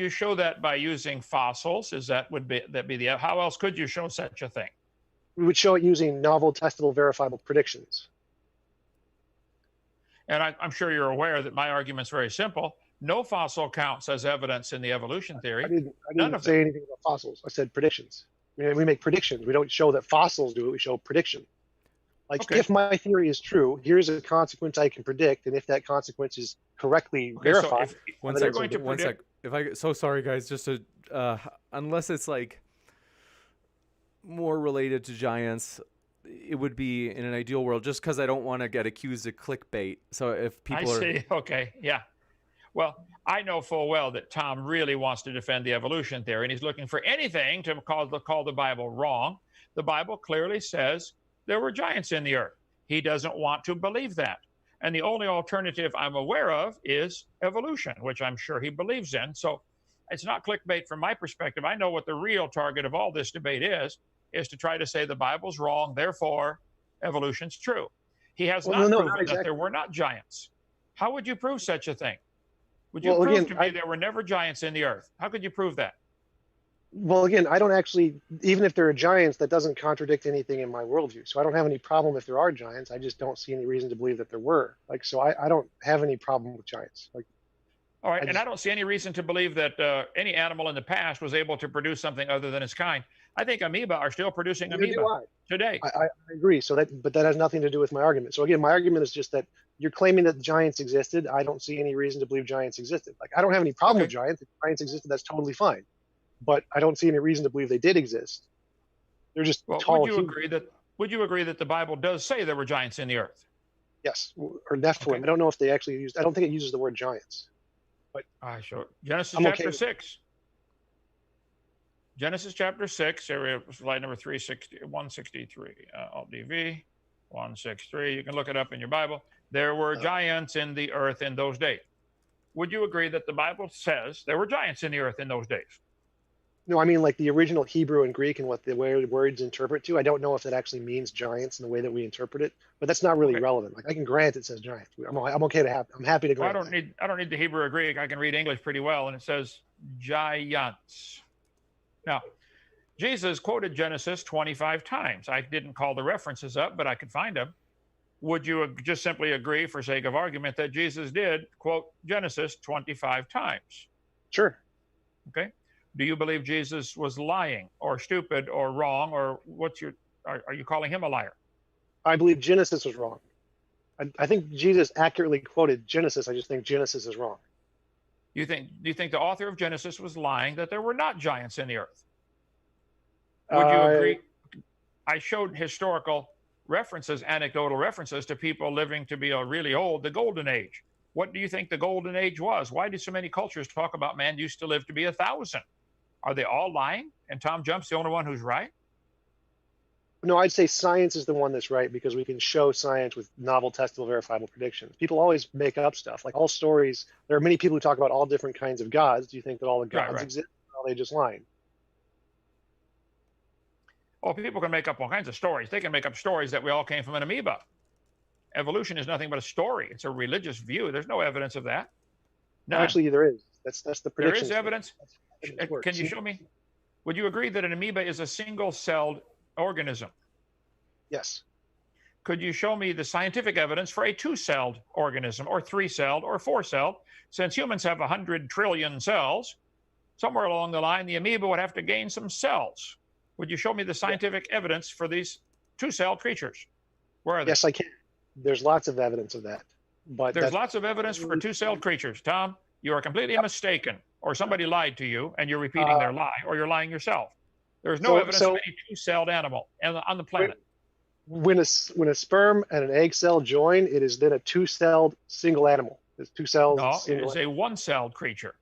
show that by using fossils? How else could you show such a thing? We would show it using novel, testable, verifiable predictions. And I'm sure you're aware that my argument's very simple. No fossil counts as evidence in the evolution theory. I didn't say anything about fossils. I said predictions. We make predictions. We don't show that fossils do it. We show prediction. Like, if my theory is true, here's a consequence I can predict, and if that consequence is correctly verified. So sorry, guys. Just to unless it's like more related to giants, it would be in an ideal world. Just because I don't want to get accused of clickbait. So if people okay, yeah. Well, I know full well that Tom really wants to defend the evolution theory, and he's looking for anything to call the Bible wrong. The Bible clearly says there were giants in the earth. He doesn't want to believe that. And the only alternative I'm aware of is evolution, which I'm sure he believes in. So it's not clickbait from my perspective. I know what the real target of all this debate is to try to say the Bible's wrong, therefore evolution's true. He has proven that there were not giants. How would you prove such a thing? Would you prove to me there were never giants in the earth? How could you prove that? Well, again, I don't actually, even if there are giants, that doesn't contradict anything in my worldview. So I don't have any problem if there are giants. I just don't see any reason to believe that there were. So I don't have any problem with giants. All right, and I don't see any reason to believe that any animal in the past was able to produce something other than its kind. I think amoeba are still producing amoeba today. I agree. But that has nothing to do with my argument. So again, my argument is just that you're claiming that giants existed. I don't see any reason to believe giants existed. I don't have any problem with giants. If giants existed, that's totally fine. But I don't see any reason to believe they did exist. They're just tall. Would you agree that the Bible does say there were giants in the earth? Yes, or Nephilim. Okay. I don't know if they actually used. I don't think it uses the word giants. But I show Genesis chapter 6. Genesis chapter 6, area slide number 163, Alt-DV 163. You can look it up in your Bible. There were giants in the earth in those days. Would you agree that the Bible says there were giants in the earth in those days? No, I mean like the original Hebrew and Greek and what the words interpret to. I don't know if that actually means giants in the way that we interpret it, but that's not really relevant. I can grant it says giants. I'm okay to have. I'm happy to grant. I don't need the Hebrew or Greek. I can read English pretty well, and it says giants. Now, Jesus quoted Genesis 25 times. I didn't call the references up, but I could find them. Would you just simply agree, for sake of argument, that Jesus did quote Genesis 25 times? Sure. Okay. Do you believe Jesus was lying or stupid or wrong, or are you calling him a liar? I believe Genesis was wrong. I think Jesus accurately quoted Genesis. I just think Genesis is wrong. Do you think the author of Genesis was lying that there were not giants in the earth? Would you agree? I showed historical references, anecdotal references to people living to be really old, the golden age. What do you think the golden age was? Why do so many cultures talk about man used to live to be 1,000? Are they all lying? And Tom Jump's the only one who's right? No, I'd say science is the one that's right because we can show science with novel, testable, verifiable predictions. People always make up stuff. Like all stories, there are many people who talk about all different kinds of gods. Do you think that all the gods exist? Or are they just lying? Oh, people can make up all kinds of stories. They can make up stories that we all came from an amoeba. Evolution is nothing but a story. It's a religious view. There's no evidence of that. No, actually, there is. That's the prediction. There is evidence. Can you show me? Would you agree that an amoeba is a single-celled organism? Yes. Could you show me the scientific evidence for a two-celled organism, or three-celled, or four-celled? Since humans have 100 trillion cells, somewhere along the line, the amoeba would have to gain some cells. Would you show me the scientific evidence for these two-celled creatures? Where are they? Yes, I can. There's lots of evidence of that. But there's lots of evidence for two-celled creatures. Tom, you are completely mistaken, or somebody lied to you and you're repeating their lie, or you're lying yourself. There's no evidence of any two-celled animal on the planet. When a sperm and an egg cell join, it is then a two-celled single animal. There's two cells. No, it is a one-celled creature.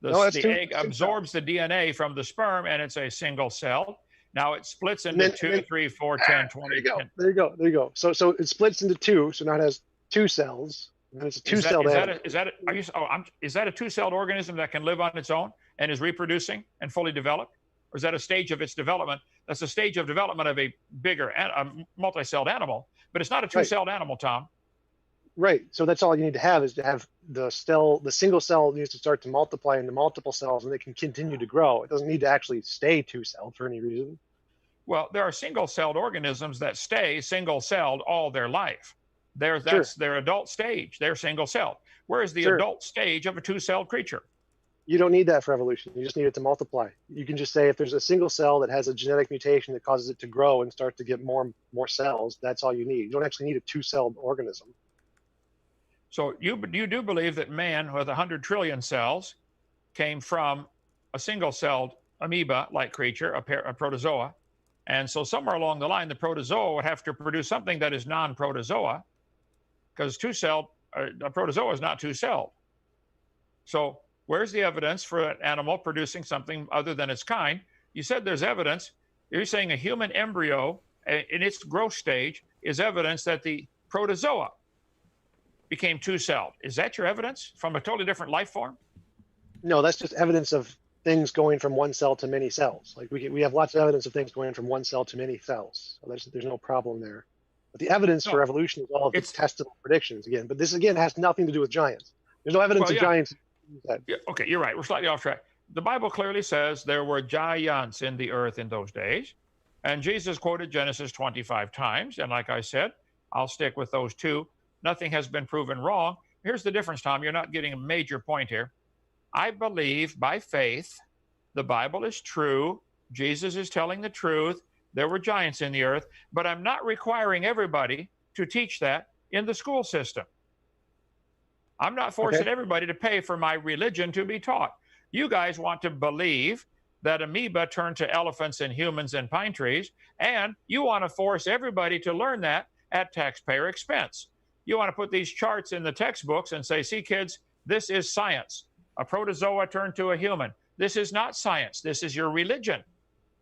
The egg absorbs the DNA from the sperm and it's a single cell. Now it splits into 2, 3, 4, 10, 20. There you go. So it splits into two. So now it has two cells. And it's a two-celled animal. Is that a two-celled organism that can live on its own and is reproducing and fully developed? Or is that a stage of its development? That's a stage of development of a bigger, multi-celled animal. But it's not a two-celled animal, Tom. Right. So that's all you need to have is to have the single cell needs to start to multiply into multiple cells, and they can continue to grow. It doesn't need to actually stay two-celled for any reason. Well, there are single-celled organisms that stay single-celled all their life. That's their adult stage. They're single-celled. Where's the adult stage of a two-celled creature? You don't need that for evolution. You just need it to multiply. You can just say if there's a single cell that has a genetic mutation that causes it to grow and start to get more cells, that's all you need. You don't actually need a two-celled organism. So you do believe that man with 100 trillion cells came from a single-celled amoeba-like creature, a protozoa, and so somewhere along the line, the protozoa would have to produce something that is non-protozoa, because a protozoa is not two-celled. So where's the evidence for an animal producing something other than its kind? You said there's evidence. You're saying a human embryo in its growth stage is evidence that the protozoa became two-celled. Is that your evidence from a totally different life form? No, that's just evidence of things going from one cell to many cells. Like we have lots of evidence of things going from one cell to many cells. So there's no problem there. But the evidence for evolution is all of its testable predictions again. But this again has nothing to do with giants. There's no evidence of giants. Yeah, okay, you're right. We're slightly off track. The Bible clearly says there were giants in the earth in those days. And Jesus quoted Genesis 25 times. And like I said, I'll stick with those two. Nothing has been proven wrong. Here's the difference, Tom. You're not getting a major point here. I believe by faith the Bible is true. Jesus is telling the truth. There were giants in the earth. But I'm not requiring everybody to teach that in the school system. I'm not forcing everybody to pay for my religion to be taught. You guys want to believe that amoeba turned to elephants and humans and pine trees, and you want to force everybody to learn that at taxpayer expense. You want to put these charts in the textbooks and say, see, kids, this is science. A protozoa turned to a human. This is not science. This is your religion.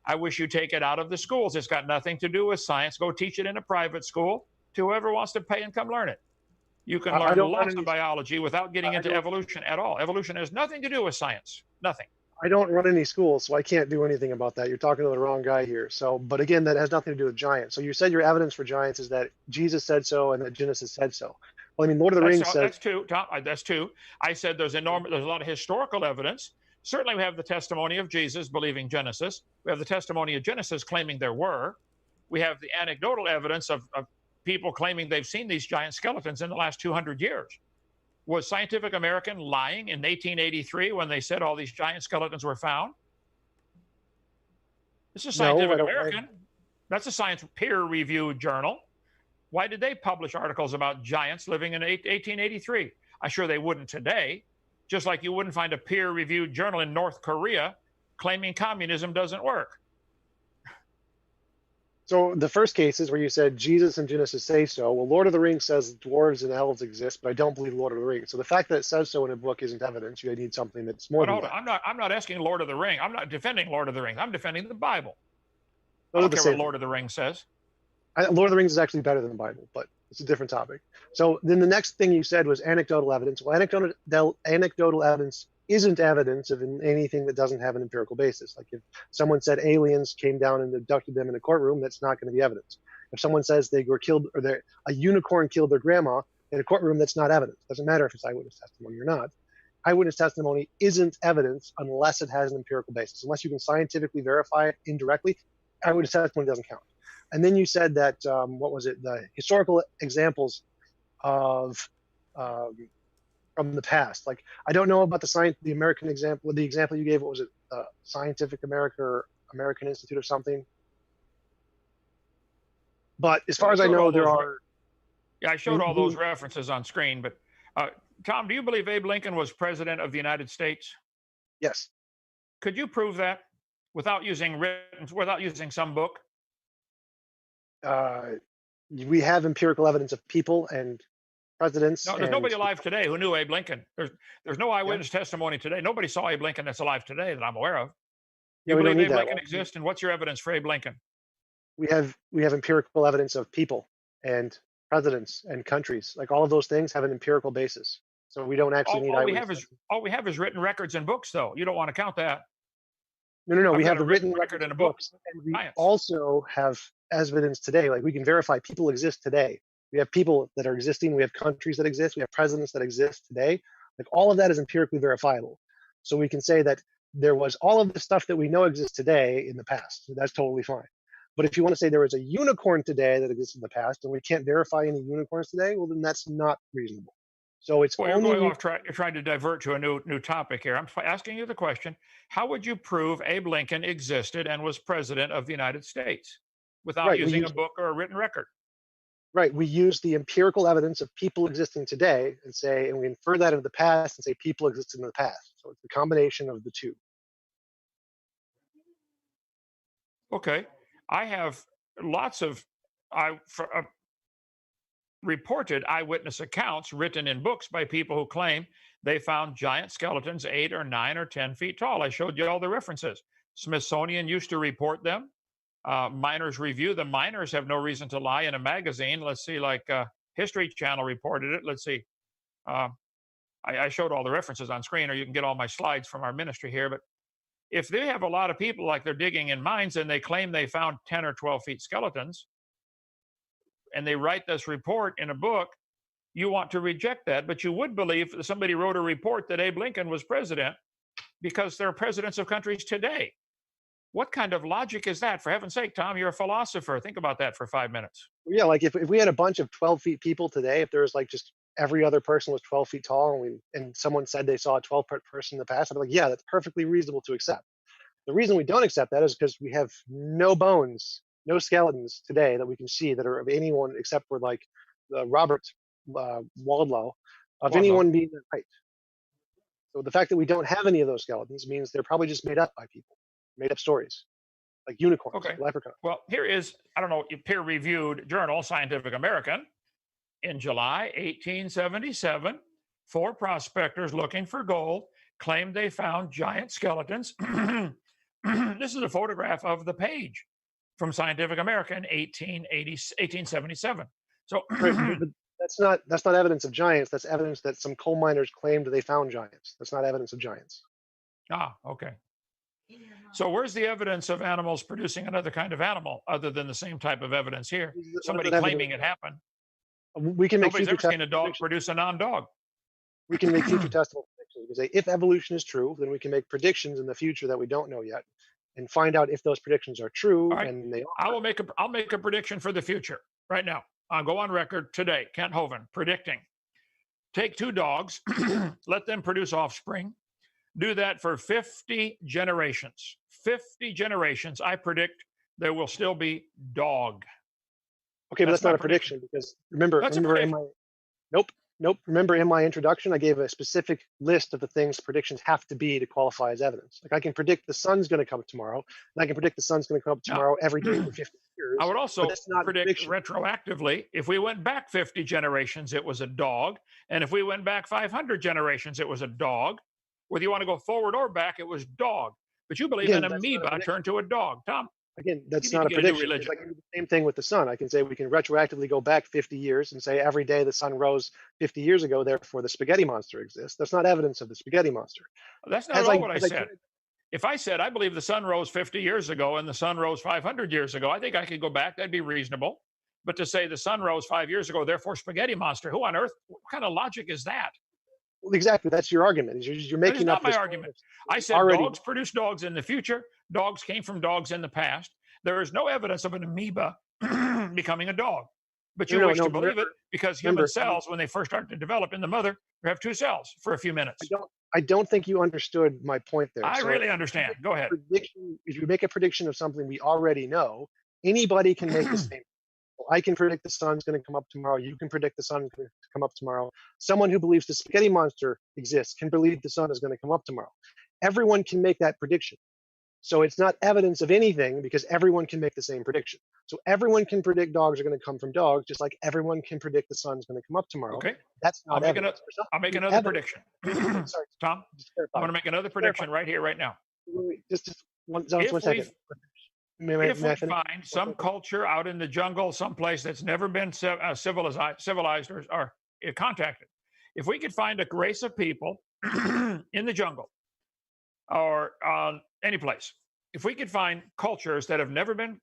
I wish you take it out of the schools. It's got nothing to do with science. Go teach it in a private school to whoever wants to pay and come learn it. You can learn lots of biology without getting into evolution at all. Evolution has nothing to do with science. Nothing. I don't run any schools, so I can't do anything about that. You're talking to the wrong guy here. So, but again, that has nothing to do with giants. So you said your evidence for giants is that Jesus said so and that Genesis said so. Well, I mean, Lord of the Rings says that's two, Tom. That's two. I said there's a lot of historical evidence. Certainly, we have the testimony of Jesus believing Genesis. We have the testimony of Genesis claiming there were. We have the anecdotal evidence of people claiming they've seen these giant skeletons in the last 200 years. Was Scientific American lying in 1883 when they said all these giant skeletons were found? This is Scientific American. That's a science peer-reviewed journal. Why did they publish articles about giants living in 1883? I'm sure they wouldn't today, just like you wouldn't find a peer-reviewed journal in North Korea claiming communism doesn't work. So the first case is where you said Jesus and Genesis say so. Well, Lord of the Rings says dwarves and elves exist, but I don't believe Lord of the Rings. So the fact that it says so in a book isn't evidence. You need something that's more But than hold on, that. I'm not asking Lord of the Ring. I'm not defending Lord of the Rings. I'm defending the Bible. I Those are don't the care what same thing. Lord of the Rings says. Lord of the Rings is actually better than the Bible, but it's a different topic. So then the next thing you said was anecdotal evidence. Well, anecdotal evidence isn't evidence of anything that doesn't have an empirical basis. Like if someone said aliens came down and abducted them in a courtroom, that's not going to be evidence. If someone says they were killed or a unicorn killed their grandma in a courtroom, that's not evidence. Doesn't matter if it's eyewitness testimony or not. Eyewitness testimony isn't evidence unless it has an empirical basis. Unless you can scientifically verify it indirectly, eyewitness testimony doesn't count. And then you said that what was it? The historical examples of um, from the past. Like I don't know about the American example. The example you gave, what was it? Scientific America or American Institute or something. But as far as I know, there are. Yeah, I showed all those references on screen. But Tom, do you believe Abe Lincoln was president of the United States? Yes. Could you prove that without using some book? We have empirical evidence of people and presidents. No, there's nobody alive today who knew Abe Lincoln. There's no eyewitness testimony today. Nobody saw Abe Lincoln that's alive today that I'm aware of. You believe Abe Lincoln exists, and what's your evidence for Abe Lincoln? We have empirical evidence of people and presidents and countries. Like all of those things have an empirical basis. So we don't actually need eyewitness. All we have is written records and books, though. You don't want to count that. No. We have the written record and books, and we also have evidence today. Like we can verify people exist today. We have people that are existing. We have countries that exist. We have presidents that exist today. Like all of that is empirically verifiable. So we can say that there was all of the stuff that we know exists today in the past. So that's totally fine. But if you want to say there was a unicorn today that exists in the past and we can't verify any unicorns today, well, then that's not reasonable. So it's you're going off track. You're trying to divert to a new topic here. I'm asking you the question: how would you prove Abe Lincoln existed and was president of the United States without using a book or a written record? Right. We use the empirical evidence of people existing today and we infer that of the past and say people existed in the past. So it's the combination of the two. Okay. I have lots of reported eyewitness accounts written in books by people who claim they found giant skeletons 8 or 9 or 10 feet tall. I showed you all the references. Smithsonian used to report them. Miners Review. The miners have no reason to lie in a magazine. Let's see, like History Channel reported it. Let's see. I showed all the references on screen, or you can get all my slides from our ministry here. But if they have a lot of people like they're digging in mines and they claim they found 10 or 12 feet skeletons, and they write this report in a book, you want to reject that. But you would believe that somebody wrote a report that Abe Lincoln was president because there are presidents of countries today. What kind of logic is that? For heaven's sake, Tom, you're a philosopher. Think about that for 5 minutes. Yeah, like if we had a bunch of 12 feet people today, if there was like just every other person was 12 feet tall and someone said they saw a 12-foot person in the past, I'd be like, yeah, that's perfectly reasonable to accept. The reason we don't accept that is because we have no bones, no skeletons today that we can see that are of anyone except for like Robert Wadlow, anyone being that height. So the fact that we don't have any of those skeletons means they're probably just made up by people, made up stories, like unicorns, leprechauns. Well, here is, I don't know, peer-reviewed journal, Scientific American, in July 1877, 4 prospectors looking for gold claimed they found giant skeletons. This is a photograph of the page from Scientific American, 1877. So but that's not evidence of giants. That's evidence that some coal miners claimed they found giants. That's not evidence of giants. Ah, okay. So where's the evidence of animals producing another kind of animal other than the same type of evidence here? Somebody claiming it happened. We can make Nobody's ever seen a dog produce a non-dog. We can make future testable predictions. We can say if evolution is true, then we can make predictions in the future that we don't know yet, and find out if those predictions are true. Right. And they are. I'll make a prediction for the future right now. I'll go on record today. Kent Hovind predicting: take 2 dogs, let them produce offspring. Do that for 50 generations. 50 generations. I predict there will still be dog. Okay, but that's not a prediction because remember Nope. Remember in my introduction, I gave a specific list of the things predictions have to be to qualify as evidence. Like I can predict the sun's going to come up tomorrow, and I can predict the sun's going to come up Now, tomorrow every day for 50 I years, would but also that's not a predict prediction. retroactively, if we went back 50 generations, it was a dog. And if we went back 500 generations, it was a dog. Whether you want to go forward or back, it was dog. But you believe Again, an that's not a amoeba prediction. turned to a dog. Tom, Again, you that's need not to a get a new prediction. It's religion. like I can do the same thing with the sun. I can say we can retroactively go back 50 years and say every day the sun rose 50 years ago, therefore the spaghetti monster exists. That's not evidence of the spaghetti monster. That's not As at all I, what I as I said. If I said I believe the sun rose 50 years ago and the sun rose 500 years ago, I think I could go back. That'd be reasonable. But to say the sun rose 5 years ago, therefore spaghetti monster, who on earth, what kind of logic is that? Well, exactly, that's your argument. Is you're That is making not up my this argument. I said already. dogs produce dogs in the future. Dogs came from dogs in the past. There is no evidence of an amoeba becoming a dog. But you wish to believe it because human cells, when they first start to develop in the mother, have two cells for a few minutes. I don't think you understood my point there. I really understand. Go ahead. If you make a prediction of something we already know, anybody can make the same. I can predict the sun's going to come up tomorrow. You can predict the sun's going to come up tomorrow. Someone who believes the spaghetti monster exists can believe the sun is going to come up tomorrow. Everyone can make that prediction. So it's not evidence of anything because everyone can make the same prediction. So everyone can predict dogs are going to come from dogs, just like everyone can predict the sun's going to come up tomorrow. Okay. That's not evidence. I'll make another prediction. Sorry, Tom, I'm going to make another prediction right here, right now. Just one second. If we find some culture out in the jungle, someplace that's never been civilized or contacted, if we could find a race of people in the jungle or any place, if we could find cultures that have never been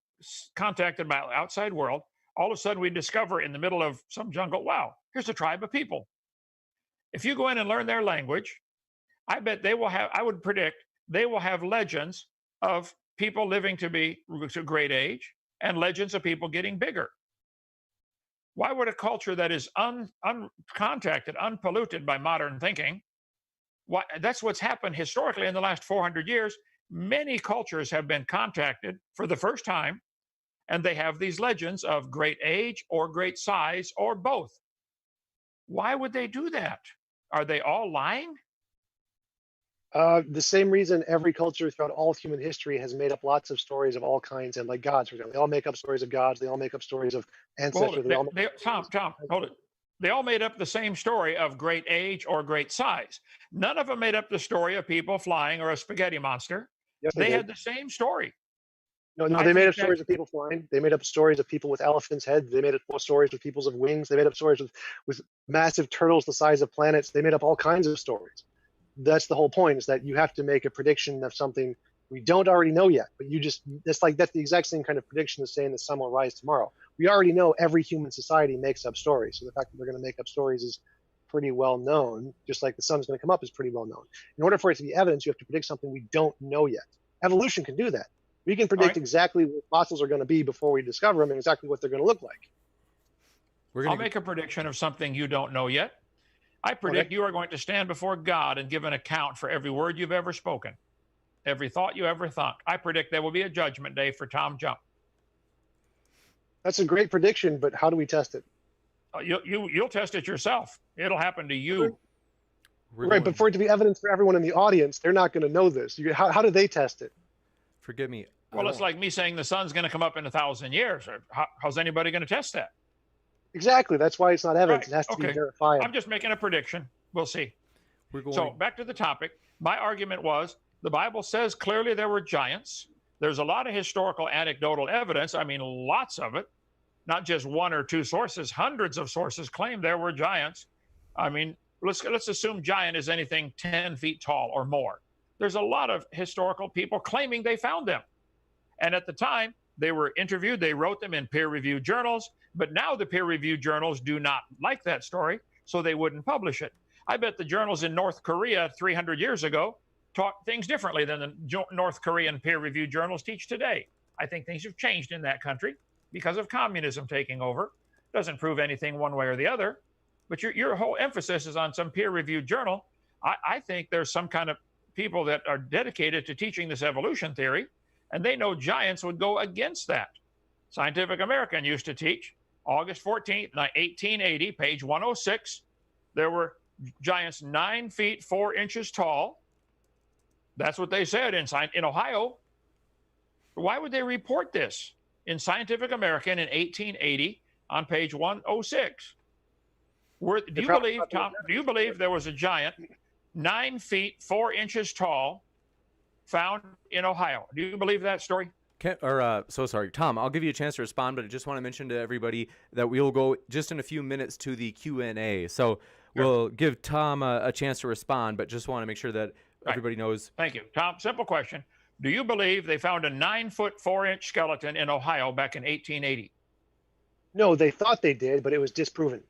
contacted by the outside world, all of a sudden we discover in the middle of some jungle, wow, here's a tribe of people. If you go in and learn their language, I bet they will have, I would predict they will have legends of people living to great age and legends of people getting bigger. Why would a culture that is uncontacted, unpolluted by modern thinking, that's what's happened historically in the last 400 years. Many cultures have been contacted for the first time, and they have these legends of great age or great size or both. Why would they do that? Are they all lying? The same reason every culture throughout all of human history has made up lots of stories of all kinds, and like gods, for example, they all make up stories of gods. They all make up stories of ancestors. Tom, hold it. They all made up the same story of great age or great size. None of them made up the story of people flying or a spaghetti monster. Yes, they had the same story. No, they made up stories of people flying. They made up stories of people with elephants' heads. They made up stories with people's of wings. They made up stories with massive turtles the size of planets. They made up all kinds of stories. That's the whole point, is that you have to make a prediction of something we don't already know yet. But that's the exact same kind of prediction as saying the sun will rise tomorrow. We already know every human society makes up stories. So the fact that they're going to make up stories is pretty well known, just like the sun's going to come up is pretty well known. In order for it to be evidence, you have to predict something we don't know yet. Evolution can do that. We can predict exactly what fossils are going to be before we discover them and exactly what they're going to look like. I'll make a prediction of something you don't know yet. I predict you are going to stand before God and give an account for every word you've ever spoken, every thought you ever thought. I predict there will be a judgment day for TJump. That's a great prediction, but how do we test it? You'll test it yourself. It'll happen to you. Right, but for it to be evidence for everyone in the audience, they're not going to know this. How do they test it? Forgive me. Well, it's like me saying the sun's going to come up in 1,000 years. How's anybody going to test that? Exactly. That's why it's not evidence. It has to be verified. I'm just making a prediction. We'll see. So back to the topic. My argument was the Bible says clearly there were giants. There's a lot of historical anecdotal evidence. I mean, lots of it. Not just one or two sources. Hundreds of sources claim there were giants. I mean, let's assume giant is anything 10 feet tall or more. There's a lot of historical people claiming they found them. And at the time, they were interviewed. They wrote them in peer-reviewed journals. But now the peer-reviewed journals do not like that story, so they wouldn't publish it. I bet the journals in North Korea 300 years ago taught things differently than the North Korean peer-reviewed journals teach today. I think things have changed in that country because of communism taking over. Doesn't prove anything one way or the other. But your whole emphasis is on some peer-reviewed journal. I think there's some kind of people that are dedicated to teaching this evolution theory, and they know giants would go against that. Scientific American used to teach August 14th, 1880, page 106. there were giants 9 feet 4 inches tall. That's what they said in Ohio. Why would they report this in Scientific American in 1880 on page 106? Do you believe, Tom? Do you believe there was a giant 9 feet 4 inches tall found in Ohio? Do you believe that story? So sorry, Tom, I'll give you a chance to respond, but I just want to mention to everybody that we'll go just in a few minutes to the Q&A. So we'll give Tom a chance to respond, but just want to make sure that everybody knows. Thank you. Tom, simple question. Do you believe they found a 9 foot 4 inch skeleton in Ohio back in 1880? No, they thought they did, but it was disproven.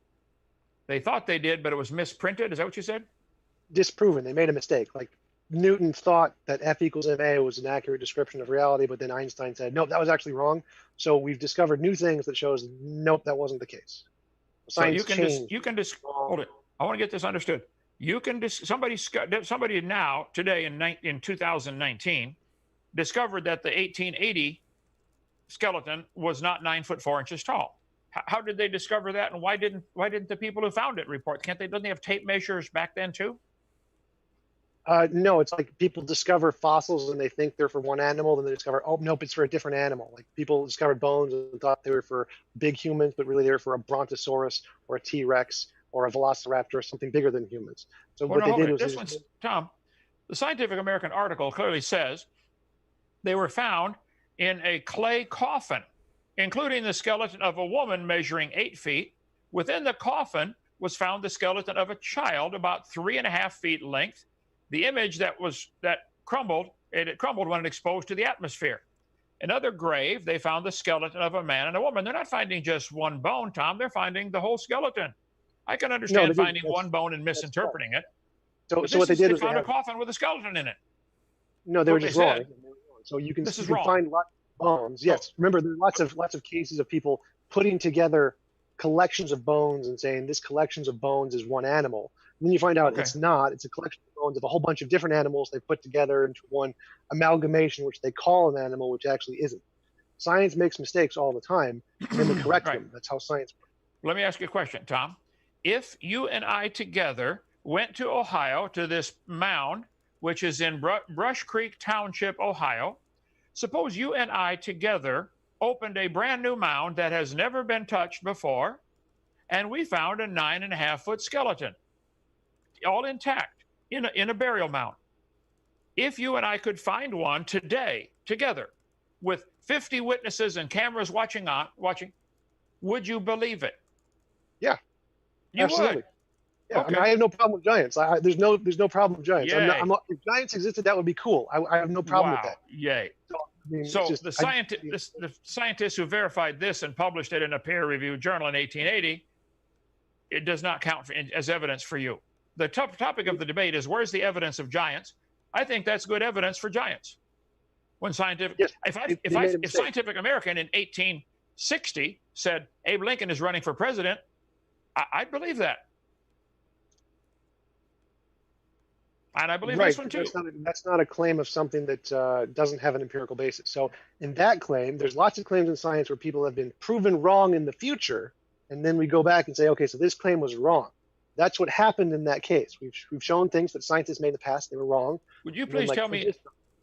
They thought they did, but it was misprinted. Is that what you said? Disproven. They made a mistake. Like Newton thought that F equals ma was an accurate description of reality, but then Einstein said, nope, that was actually wrong. So we've discovered new things that shows, nope, that wasn't the case. Science changed. Hold it. I want to get this understood. Somebody now, today in 2019, discovered that the 1880 skeleton was not 9 foot 4 inches tall. How did they discover that, and why didn't the people who found it report? Don't they have tape measures back then too? No, it's like people discover fossils and they think they're for one animal, then they discover, oh, nope, it's for a different animal. Like people discovered bones and thought they were for big humans, but really they were for a brontosaurus or a T-Rex or a velociraptor or something bigger than humans. So what they did was... Tom, the Scientific American article clearly says they were found in a clay coffin, including the skeleton of a woman measuring 8 feet. Within the coffin was found the skeleton of a child about 3.5 feet length. The image that crumbled, it crumbled when it exposed to the atmosphere. Another grave, they found the skeleton of a man and a woman. They're not finding just one bone, Tom. They're finding the whole skeleton. I can understand finding one bone and misinterpreting it. So what they did was they found a coffin with a skeleton in it. No, they were just wrong. So you can find lots of bones. Yes, remember there are lots of cases of people putting together collections of bones and saying this collections of bones is one animal. And then you find out it's not. It's a collection of bones of a whole bunch of different animals they put together into one amalgamation, which they call an animal, which actually isn't. Science makes mistakes all the time, and then they correct them. That's how science works. Let me ask you a question, Tom. If you and I together went to Ohio to this mound, which is in Brush Creek Township, Ohio, suppose you and I together opened a brand new mound that has never been touched before, and we found a 9.5 foot skeleton, all intact, in a burial mound. If you and I could find one today together with 50 witnesses and cameras watching, would you believe it? Yeah, you absolutely. Would. Yeah, Okay. I mean, I have no problem with giants. There's no problem with giants. If giants existed, that would be cool. I have no problem with that. Yay. So, the scientists who verified this and published it in a peer-reviewed journal in 1880, it does not count as evidence for you. The topic of the debate is, where's the evidence of giants? I think that's good evidence for giants. When scientific, yes, if Scientific American in 1860 said Abe Lincoln is running for president, I'd believe that. And I believe this one too. That's not a claim of something that doesn't have an empirical basis. So in that claim, there's lots of claims in science where people have been proven wrong in the future, and then we go back and say, okay, so this claim was wrong. That's what happened in that case. We've shown things that scientists made in the past, they were wrong. Would you please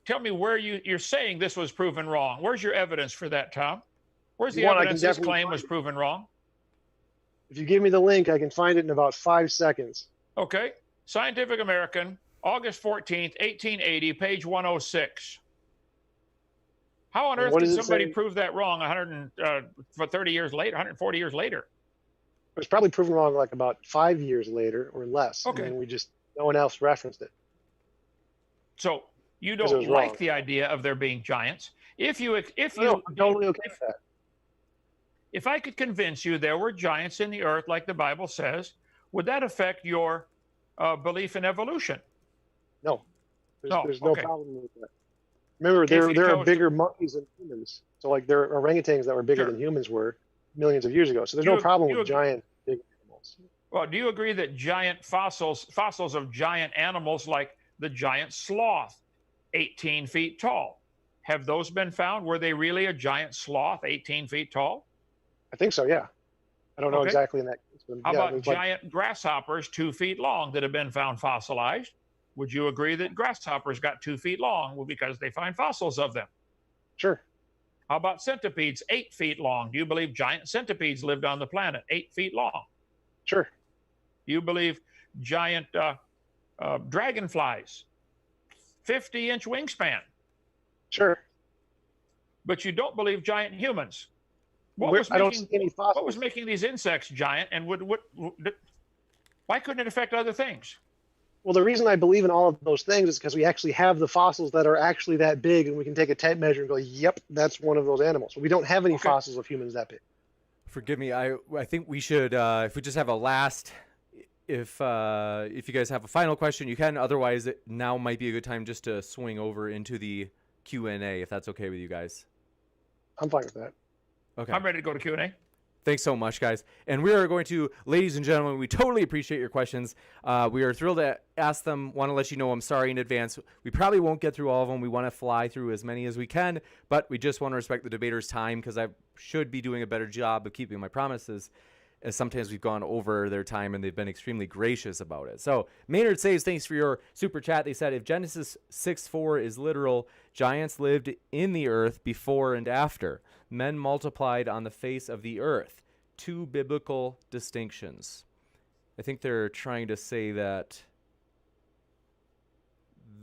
tell me where you're saying this was proven wrong? Where's your evidence for that, Tom? Where's the evidence this claim was proven wrong? If you give me the link, I can find it in about 5 seconds. Okay. Scientific American, August 14th, 1880, page 106. How on earth can somebody prove that wrong 130 years later, 140 years later? It was probably proven wrong like about 5 years later or less. Okay. And then no one else referenced it. So you don't like the idea of there being giants. I'm totally okay with that. If I could convince you there were giants in the earth like the Bible says, would that affect your belief in evolution? No. There's no problem with that. Remember, there are bigger monkeys than humans. So like there are orangutans that were bigger than humans were millions of years ago. So there's no problem with giant big animals. Well, do you agree that giant fossils of giant animals like the giant sloth, 18 feet tall, have those been found? Were they really a giant sloth, 18 feet tall? I think so, yeah. I don't know Okay. exactly in that case, but How yeah, about there's like, giant grasshoppers 2 feet long that have been found fossilized? Would you agree that grasshoppers got 2 feet long? Well, because they find fossils of them. sure, How about centipedes 8 feet long? Do you believe giant centipedes lived on the planet 8 feet long? sure, Do you believe giant dragonflies 50-inch wingspan? sure. But you don't believe giant humans. I don't see any What was fossils. making these insects giant, and why couldn't it affect other things? Well, the reason I believe in all of those things is because we actually have the fossils that are actually that big, and we can take a tape measure and go, "Yep, that's one of those animals." We don't have any Okay. fossils of humans that big. Forgive me. I think we should if we just have a last. If you guys have a final question, you can. Otherwise, now might be a good time just to swing over into the Q&A, if that's okay with you guys. I'm fine with that. Okay. I'm ready to go to Q&A. Thanks so much, guys. And we are going to, ladies and gentlemen, we totally appreciate your questions. We are thrilled to ask them. Want to let you know I'm sorry in advance. We probably won't get through all of them. We want to fly through as many as we can, but we just want to respect the debaters' time because I should be doing a better job of keeping my promises, as sometimes we've gone over their time and they've been extremely gracious about it. So Maynard Saves, thanks for your super chat. They said, if Genesis 6:4 is literal, giants lived in the earth before and after. Men multiplied on the face of the earth. Two biblical distinctions. I think they're trying to say that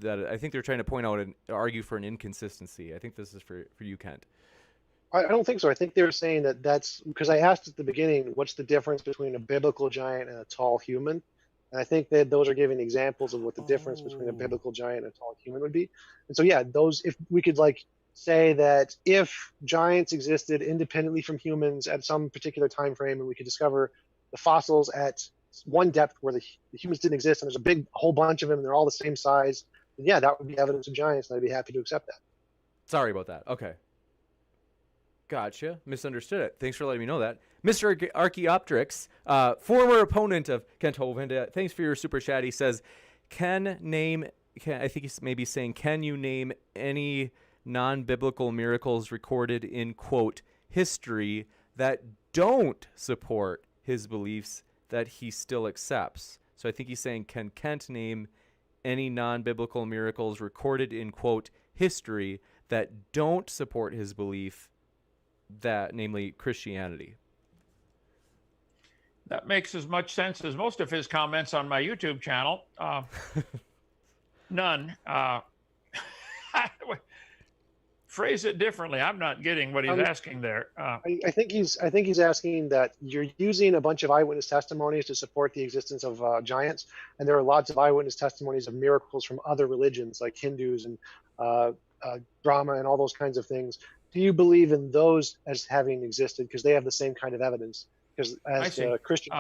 I think they're trying to point out and argue for an inconsistency. I think this is for you, Kent. I don't think so. I think they were saying that that's because I asked at the beginning, what's the difference between a biblical giant and a tall human? And I think that those are giving examples of what the difference between a biblical giant and a tall human would be. And so, yeah, those, if we could like say that if giants existed independently from humans at some particular time frame, and we could discover the fossils at one depth where the humans didn't exist, and there's a whole bunch of them, and they're all the same size, then yeah, that would be evidence of giants, and I'd be happy to accept that. Sorry about that. Okay. Gotcha. Misunderstood it. Thanks for letting me know that. Mr. Archaeopteryx, former opponent of Kent Hovind, thanks for your super chat. He says, I think he's maybe saying, can you name any non-biblical miracles recorded in, quote, history that don't support his beliefs that he still accepts? So I think he's saying, can Kent name any non-biblical miracles recorded in, quote, history that don't support his belief, that namely Christianity? That makes as much sense as most of his comments on my YouTube channel. None. Phrase it differently. I'm not getting what he's asking there. I think he's asking that you're using a bunch of eyewitness testimonies to support the existence of giants, and there are lots of eyewitness testimonies of miracles from other religions like Hindus and Brahma and all those kinds of things. Do you believe in those as having existed because they have the same kind of evidence? Because as Christian,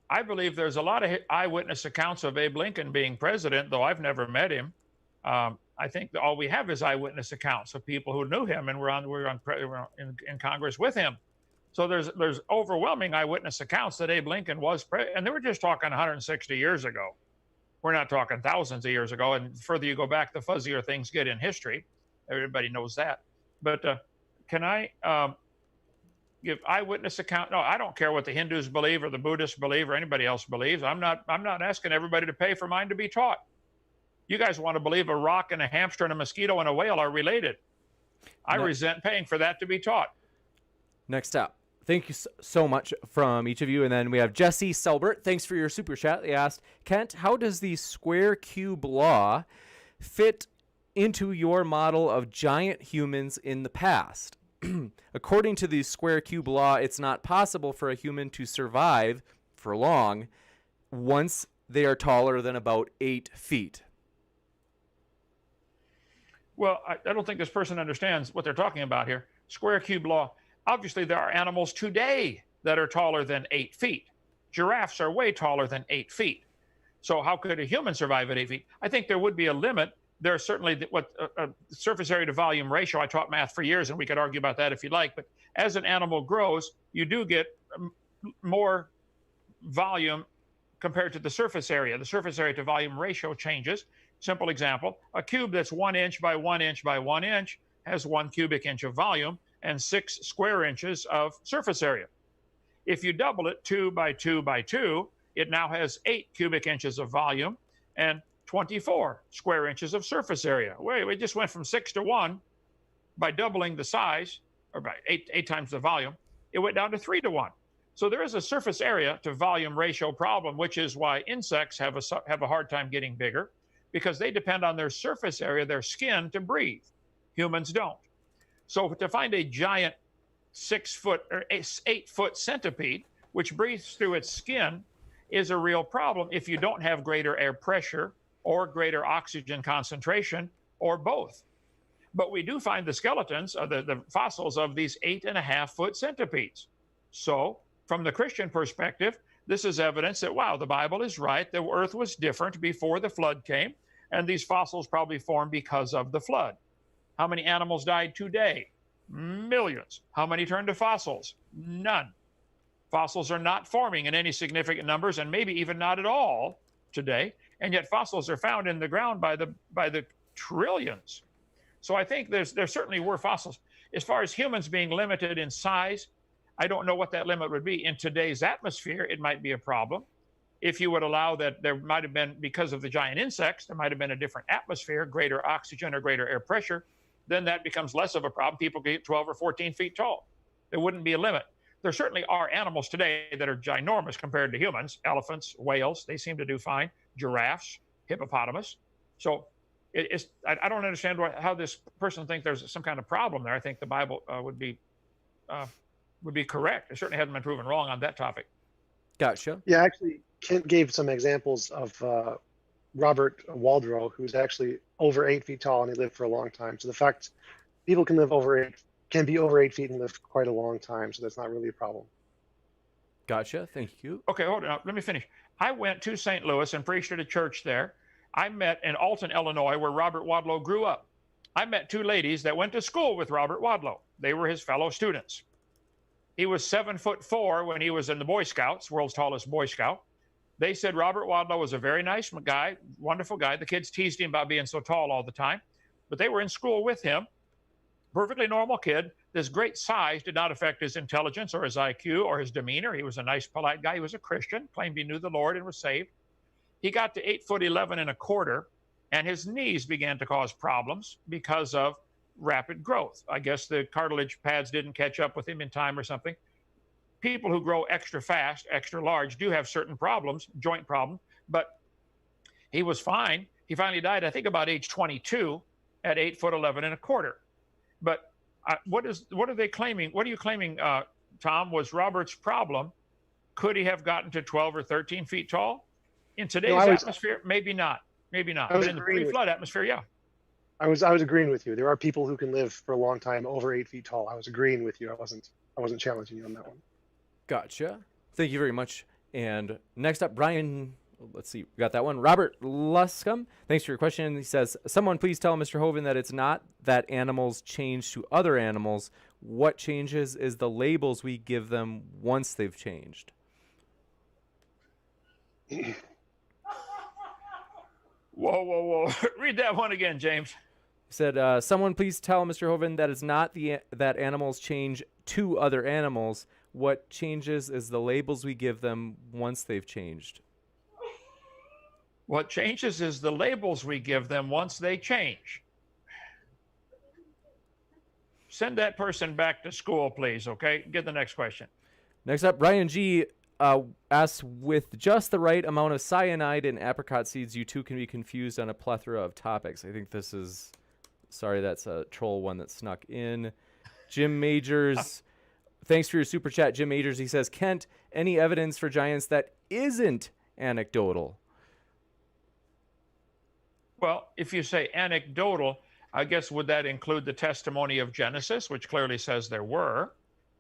I believe there's a lot of eyewitness accounts of Abe Lincoln being president, though I've never met him. I think that all we have is eyewitness accounts of people who knew him and were in Congress with him. So there's overwhelming eyewitness accounts that Abe Lincoln was president, and they were just talking 160 years ago. We're not talking thousands of years ago. And the further you go back, the fuzzier things get in history. Everybody knows that. But can I give eyewitness account? No, I don't care what the Hindus believe or the Buddhists believe or anybody else believes. I'm not asking everybody to pay for mine to be taught. You guys want to believe a rock and a hamster and a mosquito and a whale are related. I resent paying for that to be taught. Next up. Thank you so much from each of you. And then we have Jesse Selbert. Thanks for your super chat. They asked, Kent, how does the square cube law fit into your model of giant humans in the past? According to the square cube law, it's not possible for a human to survive for long once they are taller than about 8 feet. Well, I don't think this person understands what they're talking about here. Square cube law. Obviously, there are animals today that are taller than 8 feet. Giraffes are way taller than 8 feet. So how could a human survive at 8 feet? I think there would be a limit. There's certainly surface area to volume ratio. I taught math for years, and we could argue about that if you like. But as an animal grows, you do get more volume compared to the surface area. The surface area to volume ratio changes. Simple example, a cube that's 1 inch by 1 inch by 1 inch has 1 cubic inch of volume and 6 square inches of surface area. If you double it 2 by 2 by 2, it now has 8 cubic inches of volume and 24 square inches of surface area. We just went from 6 to 1 by doubling the size, or by eight times the volume. It went down to 3 to 1. So there is a surface area to volume ratio problem, which is why insects have a hard time getting bigger, because they depend on their surface area, their skin, to breathe. Humans don't. So to find a giant 6-foot or 8-foot centipede, which breathes through its skin, is a real problem if you don't have greater air pressure or greater oxygen concentration or both. But we do find the skeletons, the fossils of these 8.5-foot centipedes. So from the Christian perspective, this is evidence that, wow, the Bible is right. The earth was different before the flood came, and these fossils probably formed because of the flood. How many animals died today? Millions. How many turned to fossils? None. Fossils are not forming in any significant numbers, and maybe even not at all today. And yet fossils are found in the ground by the trillions. So I think there certainly were fossils. As far as humans being limited in size, I don't know what that limit would be. In today's atmosphere, it might be a problem. If you would allow that there might have been, because of the giant insects, there might have been a different atmosphere, greater oxygen or greater air pressure, then that becomes less of a problem. People get 12 or 14 feet tall. There wouldn't be a limit. There certainly are animals today that are ginormous compared to humans. Elephants, whales, they seem to do fine. Giraffes, hippopotamus. So I don't understand how this person thinks there's some kind of problem there. I think the Bible would be correct. It certainly hasn't been proven wrong on that topic. Gotcha. Yeah, actually, Kent gave some examples of Robert Waldrow, who's actually over 8 feet tall and he lived for a long time. So the fact people can be over 8 feet and live quite a long time, so that's not really a problem. Gotcha. Thank you. Okay, hold on. Let me finish. I went to St. Louis and preached at a church there. I met in Alton, Illinois, where Robert Wadlow grew up. I met 2 ladies that went to school with Robert Wadlow. They were his fellow students. He was 7'4" when he was in the Boy Scouts, world's tallest Boy Scout. They said Robert Wadlow was a very nice guy, wonderful guy. The kids teased him about being so tall all the time, but they were in school with him. Perfectly normal kid. This great size did not affect his intelligence or his IQ or his demeanor. He was a nice, polite guy. He was a Christian, claimed he knew the Lord and was saved. He got to 8'11.25", and his knees began to cause problems because of rapid growth. I guess the cartilage pads didn't catch up with him in time or something. People who grow extra fast, extra large, do have certain problems, joint problems, but he was fine. He finally died, I think, about age 22 at 8'11.25". But what are they claiming? What are you claiming, Tom, was Robert's problem? Could he have gotten to 12 or 13 feet tall? In today's atmosphere, maybe not. Maybe not. But in the pre-flood atmosphere, yeah. I was agreeing with you. There are people who can live for a long time over 8 feet tall. I was agreeing with you. I wasn't challenging you on that one. Gotcha. Thank you very much. And next up, Brian, let's see, we got that one. Robert Luscombe, thanks for your question. He says, someone please tell Mr. Hovind that it's not that animals change to other animals. What changes is the labels we give them once they've changed. Whoa. Read that one again, James. He said, someone please tell Mr. Hovind that it's not that animals change to other animals. What changes is the labels we give them once they've changed. What changes is the labels we give them once they change. Send that person back to school, please, okay? Get the next question. Next up, Brian G. Asks, with just the right amount of cyanide in apricot seeds, you two can be confused on a plethora of topics. I think this is, sorry, that's a troll one that snuck in. Jim Majors, thanks for your super chat, Jim Majors. He says, Kent, any evidence for giants that isn't anecdotal? Well, if you say anecdotal, I guess would that include the testimony of Genesis, which clearly says there were?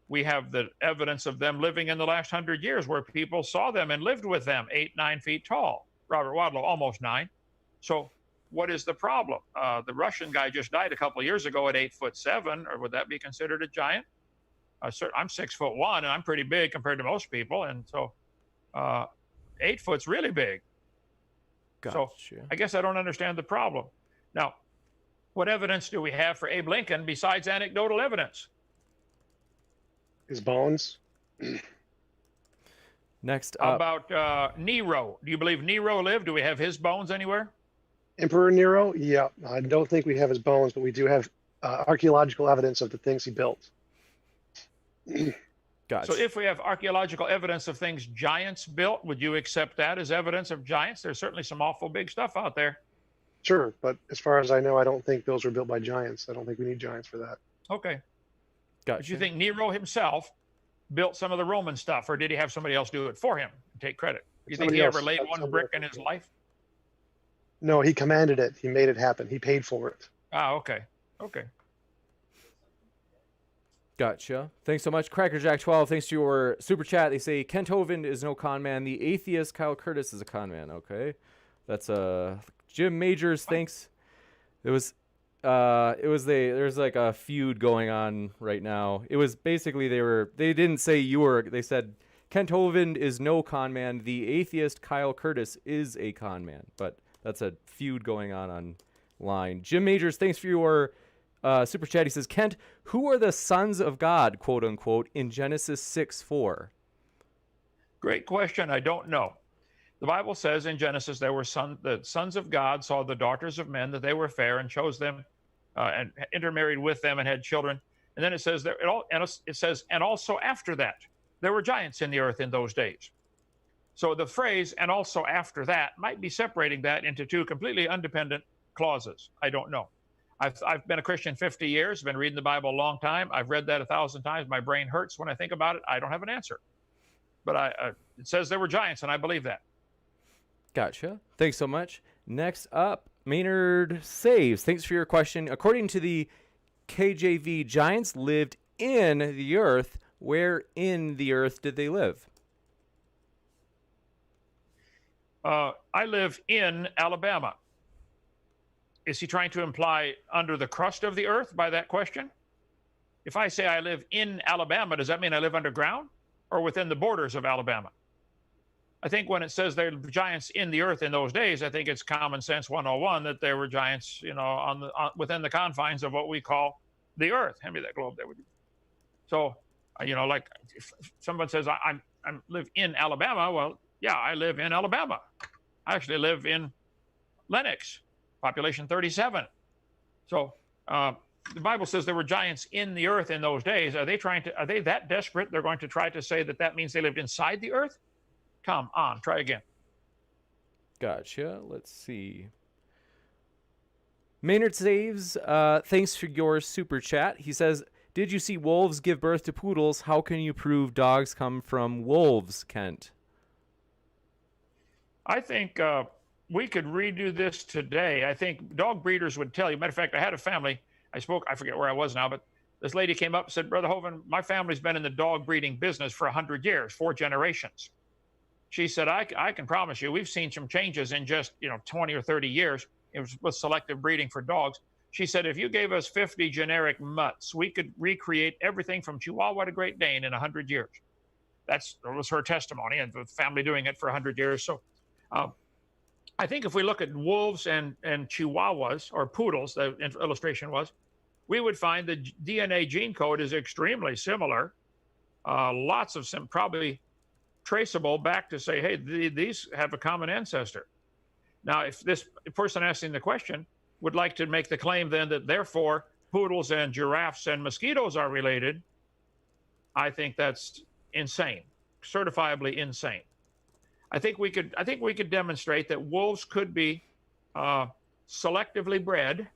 We have the evidence of them living in the last 100 years where people saw them and lived with them, 8, 9 feet tall. Robert Wadlow, almost 9. So what is the problem? The Russian guy just died a couple of years ago at 8'7", or would that be considered a giant? I'm 6'1", and I'm pretty big compared to most people. And so 8 foot's really big. Gotcha. So I guess I don't understand the problem. Now, what evidence do we have for Abe Lincoln besides anecdotal evidence? His bones. Next How up, about Nero? Do you believe Nero lived? Do we have his bones anywhere? Emperor Nero? Yeah, I don't think we have his bones, but we do have archaeological evidence of the things he built. So gotcha. if we have archaeological evidence of things giants built, would you accept that as evidence of giants? There's certainly some awful big stuff out there. Sure, but as far as I know, I don't think those were built by giants. I don't think we need giants for that. Okay. But you Gotcha. think Nero himself built some of the Roman stuff, or did he have somebody else do it for him and take credit? You think Somebody he ever else. laid one Somebody brick else in did his it. life? No, he commanded it. He made it happen. He paid for it. Ah, okay. Okay. Gotcha. Thanks so much. Crackerjack12, thanks to your super chat. They say Kent Hovind is no con man. The atheist Kyle Curtis is a con man. Okay. That's Jim Majors, thanks. There's like a feud going on right now. It was basically they didn't say they said Kent Hovind is no con man. The atheist Kyle Curtis is a con man. But that's a feud going on online. Jim Majors, thanks for your super chat. He says, Kent, who are the sons of God, quote unquote, in Genesis 6:4? Great question. I don't know. The Bible says in Genesis the sons of God saw the daughters of men, that they were fair, and chose them and intermarried with them and had children. And then it says and also after that there were giants in the earth in those days. So the phrase "and also after that" might be separating that into two completely independent clauses. I don't know. I've been a Christian 50 years, been reading the Bible a long time. I've read that 1,000 times. My brain hurts when I think about it. I don't have an answer. But it says there were giants, and I believe that. Gotcha. Thanks so much. Next up, Maynard Saves. Thanks for your question. According to the KJV, giants lived in the earth. Where in the earth did they live? I live in Alabama. Is he trying to imply under the crust of the earth by that question? If I say I live in Alabama, does that mean I live underground or within the borders of Alabama? I think when it says there were giants in the earth in those days, I think it's common sense 101 that there were giants, within the confines of what we call the earth. Hand me that globe there, would you? So, like if someone says I live in Alabama, well, yeah, I live in Alabama. I actually live in Lenox, population 37. So the Bible says there were giants in the earth in those days. Are they that desperate? They're going to try to say that means they lived inside the earth? Come on, try again. Gotcha. Let's see. Maynard Saves, thanks for your super chat. He says, did you see wolves give birth to poodles? How can you prove dogs come from wolves, Kent? I think we could redo this today. I think dog breeders would tell you. Matter of fact, I had a family. I forget where I was now, but this lady came up and said, Brother Hovind, my family's been in the dog breeding business for 100 years, 4 generations. She said, I can promise you, we've seen some changes in just 20 or 30 years. It was with selective breeding for dogs. She said, if you gave us 50 generic mutts, we could recreate everything from Chihuahua to Great Dane in 100 years. That was her testimony, and the family doing it for 100 years. So I think if we look at wolves and Chihuahuas, or poodles, the illustration was, we would find the DNA gene code is extremely similar. Lots of probably traceable back to say, hey, these have a common ancestor. Now, if this person asking the question would like to make the claim then that therefore poodles and giraffes and mosquitoes are related, I think that's insane, certifiably insane. I think we could demonstrate that wolves could be selectively bred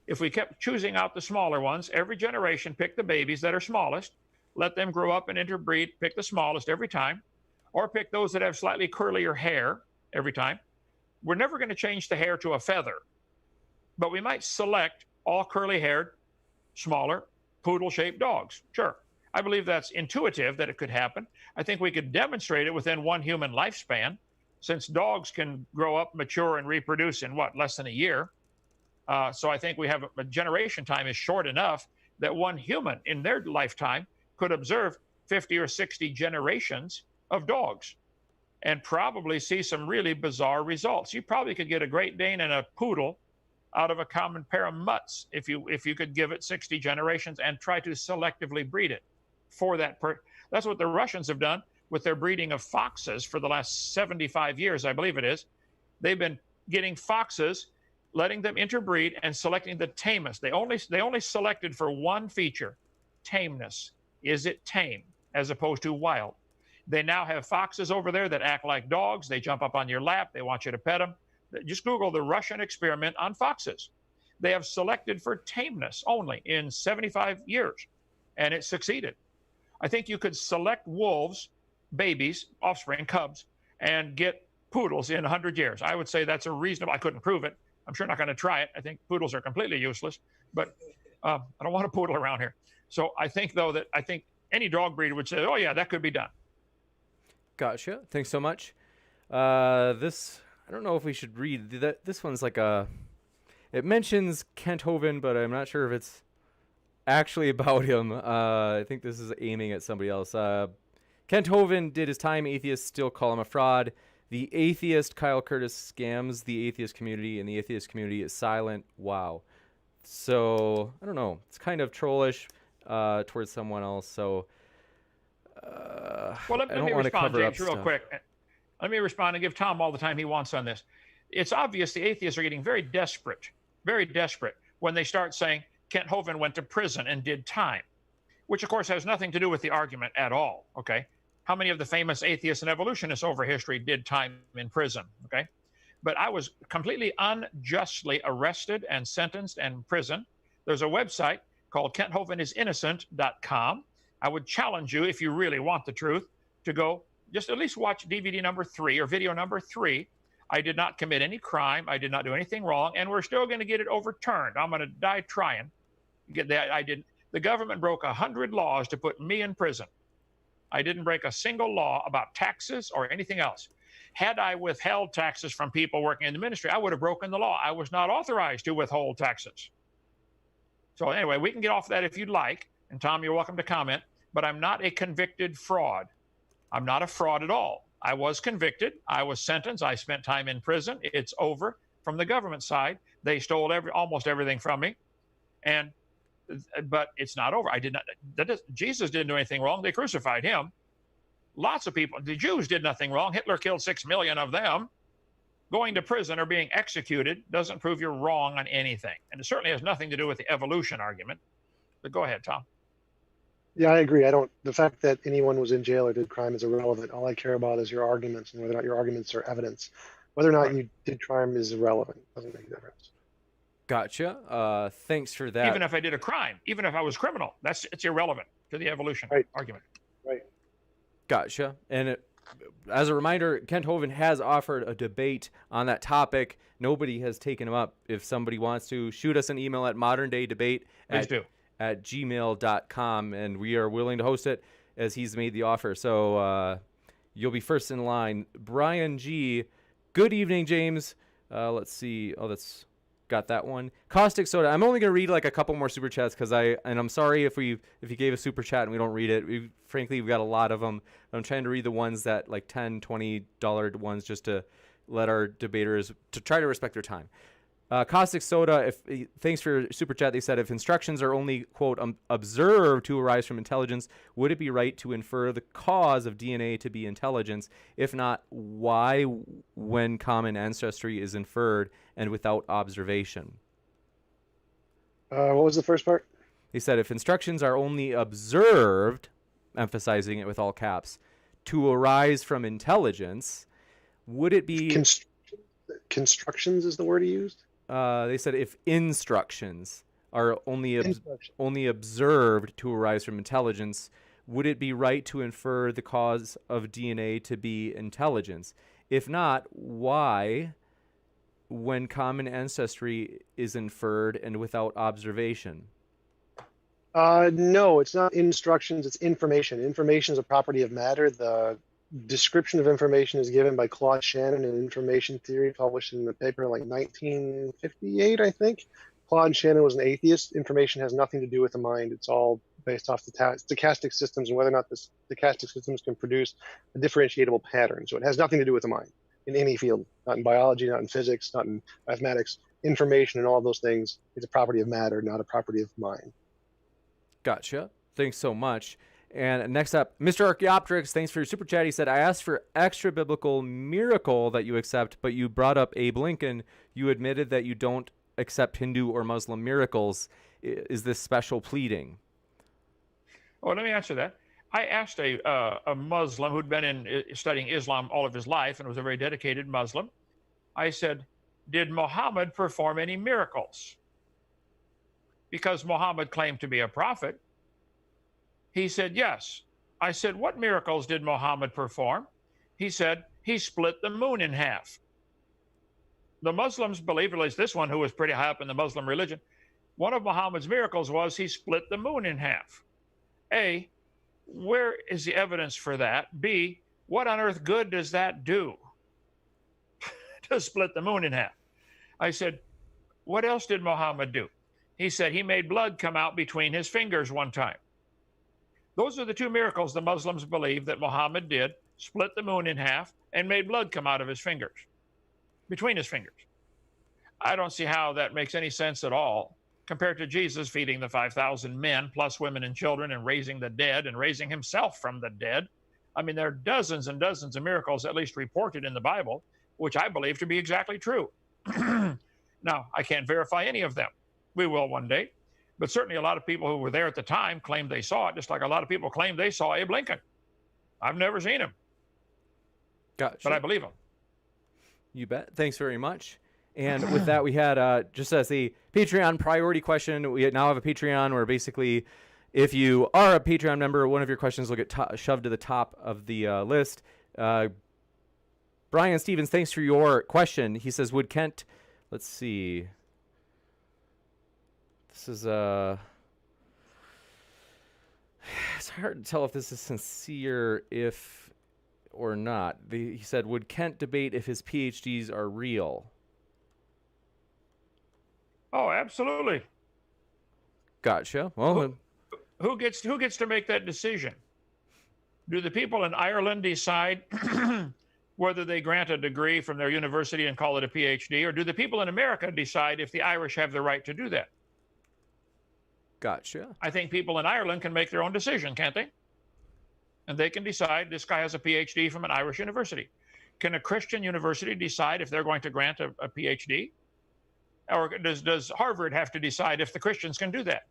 if we kept choosing out the smaller ones. Every generation, pick the babies that are smallest, let them grow up and interbreed, pick the smallest every time, or pick those that have slightly curlier hair every time. We're never going to change the hair to a feather, but we might select all curly-haired, smaller, poodle-shaped dogs. Sure. I believe that's intuitive that it could happen. I think we could demonstrate it within one human lifespan, since dogs can grow up, mature, and reproduce in less than a year. So I think we have a generation time is short enough that one human in their lifetime could observe 50 or 60 generations of dogs and probably see some really bizarre results. You probably could get a Great Dane and a poodle out of a common pair of mutts if you could give it 60 generations and try to selectively breed it for that. That's what the Russians have done. with their breeding of foxes for the last 75 years, I believe it is. They've been getting foxes, letting them interbreed, and selecting the tamest. They only selected for one feature, tameness. Is it tame as opposed to wild? They now have foxes over there that act like dogs. They jump up on your lap. They want you to pet them. Just Google the Russian experiment on foxes. They have selected for tameness only in 75 years, and it succeeded. I think you could select wolves, babies, offspring, cubs, and get poodles in 100 years. I would say that's a reasonable, I couldn't prove it. I'm sure not going to try it. I think poodles are completely useless, but I don't want a poodle around here. So I think, though, that I think any dog breeder would say, oh, yeah, that could be done. Gotcha. Thanks so much. This, I don't know if we should read that. This one's like it mentions Kent Hovind, but I'm not sure if it's actually about him. I think this is aiming at somebody else. Kent Hovind did his time. Atheists still call him a fraud. The atheist Kyle Curtis scams the atheist community, and the atheist community is silent. Wow. So, I don't know. It's kind of trollish towards someone else. So, well, let me respond, James, real stuff. quick. Let me respond and give Tom all the time he wants on this. It's obvious the atheists are getting very desperate when they start saying Kent Hovind went to prison and did time, which, of course, has nothing to do with the argument at all, okay? How many of the famous atheists and evolutionists over history did time in prison, okay? But I was completely unjustly arrested and sentenced and imprisoned. There's a website called KentHovindIsInnocent.com. I would challenge you, if you really want the truth, to go just at least watch DVD number 3 or video number 3. I did not commit any crime. I did not do anything wrong, and we're still going to get it overturned. I'm going to die trying. The government broke 100 laws to put me in prison. I didn't break a single law about taxes or anything else. Had I withheld taxes from people working in the ministry, I would have broken the law. I was not authorized to withhold taxes. So anyway, we can get off that if you'd like. And Tom, you're welcome to comment. But I'm not a convicted fraud. I'm not a fraud at all. I was convicted. I was sentenced. I spent time in prison. It's over. From the government side, they stole almost everything from me. But it's not over. Jesus didn't do anything wrong. They crucified him. Lots of people, the Jews did nothing wrong. Hitler killed 6 million of them. Going to prison or being executed doesn't prove you're wrong on anything. And it certainly has nothing to do with the evolution argument. But go ahead, Tom. Yeah, I agree. The fact that anyone was in jail or did crime is irrelevant. All I care about is your arguments and whether or not your arguments are evidence. Whether or not you did crime is irrelevant. Doesn't make a difference. Gotcha. Thanks for that. Even if I did a crime, even if I was criminal, it's irrelevant to the evolution argument. Right. Gotcha. And as a reminder, Kent Hovind has offered a debate on that topic. Nobody has taken him up. If somebody wants to, shoot us an email at moderndaydebate@gmail.com, and we are willing to host it as he's made the offer. So you'll be first in line. Brian G. Good evening, James. Let's see. Oh, that's got that one. Caustic Soda. I'm only going to read like a couple more super chats because I'm sorry if you gave a super chat and we don't read it. We've got a lot of them. I'm trying to read the ones that like $10, $20 ones just to let our debaters to try to respect their time. Caustic Soda, thanks for your super chat. They said if instructions are only, quote, observed to arise from intelligence, would it be right to infer the cause of DNA to be intelligence? If not, why, when common ancestry is inferred and without observation? What was the first part? They said if instructions are only observed, emphasizing it with all caps, to arise from intelligence, would it be... Constructions is the word he used? They said if instructions are only observed to arise from intelligence, would it be right to infer the cause of DNA to be intelligence? If not, why, when common ancestry is inferred and without observation? No, it's not instructions, it's information. Information is a property of matter. The description of information is given by Claude Shannon in Information Theory, published in the paper like 1958, I think. Claude Shannon was an atheist. Information has nothing to do with the mind. It's all based off the stochastic systems and whether or not the stochastic systems can produce a differentiable pattern. So it has nothing to do with the mind in any field, not in biology, not in physics, not in mathematics. Information and all those things is a property of matter, not a property of mind. Gotcha. Thanks so much. And next up, Mr. Archaeopteryx, thanks for your super chat. He said, I asked for extra biblical miracle that you accept, but you brought up Abe Lincoln. You admitted that you don't accept Hindu or Muslim miracles. Is this special pleading? Oh, let me answer that. I asked a Muslim who'd been studying Islam all of his life and was a very dedicated Muslim. I said, did Muhammad perform any miracles? Because Muhammad claimed to be a prophet. He said, yes. I said, what miracles did Muhammad perform? He said, he split the moon in half. The Muslims believe, at least this one who was pretty high up in the Muslim religion, one of Muhammad's miracles was he split the moon in half. A, where is the evidence for that? B, what on earth good does that do to split the moon in half? I said, what else did Muhammad do? He said he made blood come out between his fingers one time. Those are the two miracles the Muslims believe that Muhammad did, split the moon in half and made blood come out of his fingers, between his fingers. I don't see how that makes any sense at all compared to Jesus feeding the 5,000 men, plus women and children, and raising the dead and raising himself from the dead. I mean, there are dozens and dozens of miracles, at least reported in the Bible, which I believe to be exactly true. Now, I can't verify any of them. We will one day. But certainly a lot of people who were there at the time claimed they saw it, just like a lot of people claim they saw Abe Lincoln. I've never seen him. Gotcha. But I believe him. You bet. Thanks very much. And with that, we had, just as a Patreon priority question, we now have a Patreon where basically if you are a Patreon member, one of your questions will get shoved to the top of the list. Brian Stevens, thanks for your question. He says, would Kent, let's see. This is, it's hard to tell if this is sincere or not. He said, would Kent debate if his PhDs are real? Oh, absolutely. Gotcha. Well, who gets to make that decision? Do the people in Ireland decide whether they grant a degree from their university and call it a PhD, or do the people in America decide if the Irish have the right to do that? Gotcha. I think people in Ireland can make their own decision, can't they? And they can decide this guy has a PhD from an Irish university. Can a Christian university decide if they're going to grant a PhD? Or does Harvard have to decide if the Christians can do that?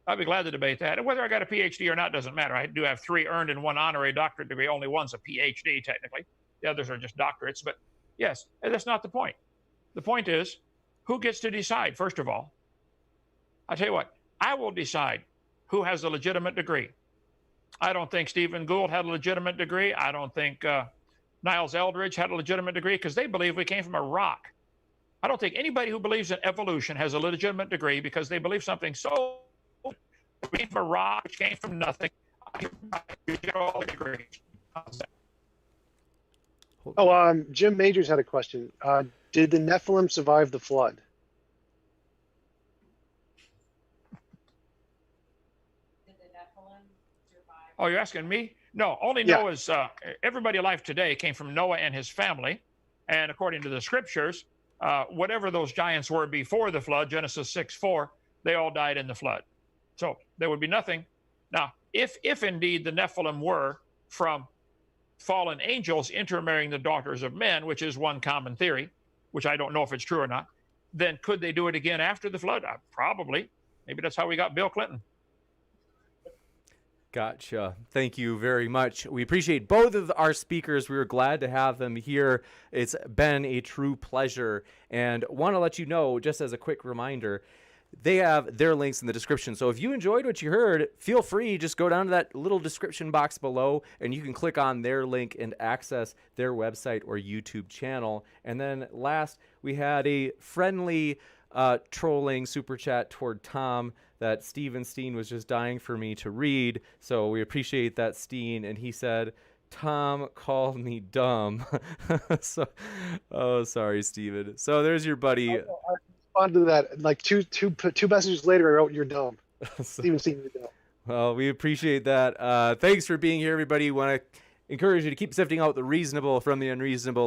I'd be glad to debate that. And whether I got a PhD or not doesn't matter. I do have 3 earned and 1 honorary doctorate degree. Only one's a PhD, technically. The others are just doctorates. But yes, that's not the point. The point is, who gets to decide, first of all? I tell you what, I will decide who has a legitimate degree. I don't think Stephen Gould had a legitimate degree. I don't think Niles Eldridge had a legitimate degree, because they believe we came from a rock. I don't think anybody who believes in evolution has a legitimate degree, because they believe something so we came from a rock, which came from nothing. I get all the degrees. Oh, Jim Majors had a question. Did the Nephilim survive the flood? Oh, you're asking me? No, only Yeah. Noah's, everybody alive today came from Noah and his family. And according to the scriptures, whatever those giants were before the flood, Genesis 6:4, they all died in the flood. So there would be nothing. Now, if indeed the Nephilim were from fallen angels intermarrying the daughters of men, which is one common theory, which I don't know if it's true or not, then could they do it again after the flood? Probably. Maybe that's how we got Bill Clinton. Gotcha. Thank you very much. We appreciate both of our speakers. We were glad to have them here. It's been a true pleasure. And want to let you know, just as a quick reminder, they have their links in the description. So if you enjoyed what you heard, feel free, just go down to that little description box below and you can click on their link and access their website or YouTube channel. And then last, we had a friendly trolling super chat toward Tom that Steven Steen was just dying for me to read. So we appreciate that, Steen. And he said, Tom called me dumb. So, oh, sorry, Steven. So there's your buddy. I responded to that. Like two messages later, I wrote, "You're dumb." So, Steven Steen, you're dumb. well, we appreciate that. Thanks for being here, everybody. Want to encourage you to keep sifting out the reasonable from the unreasonable.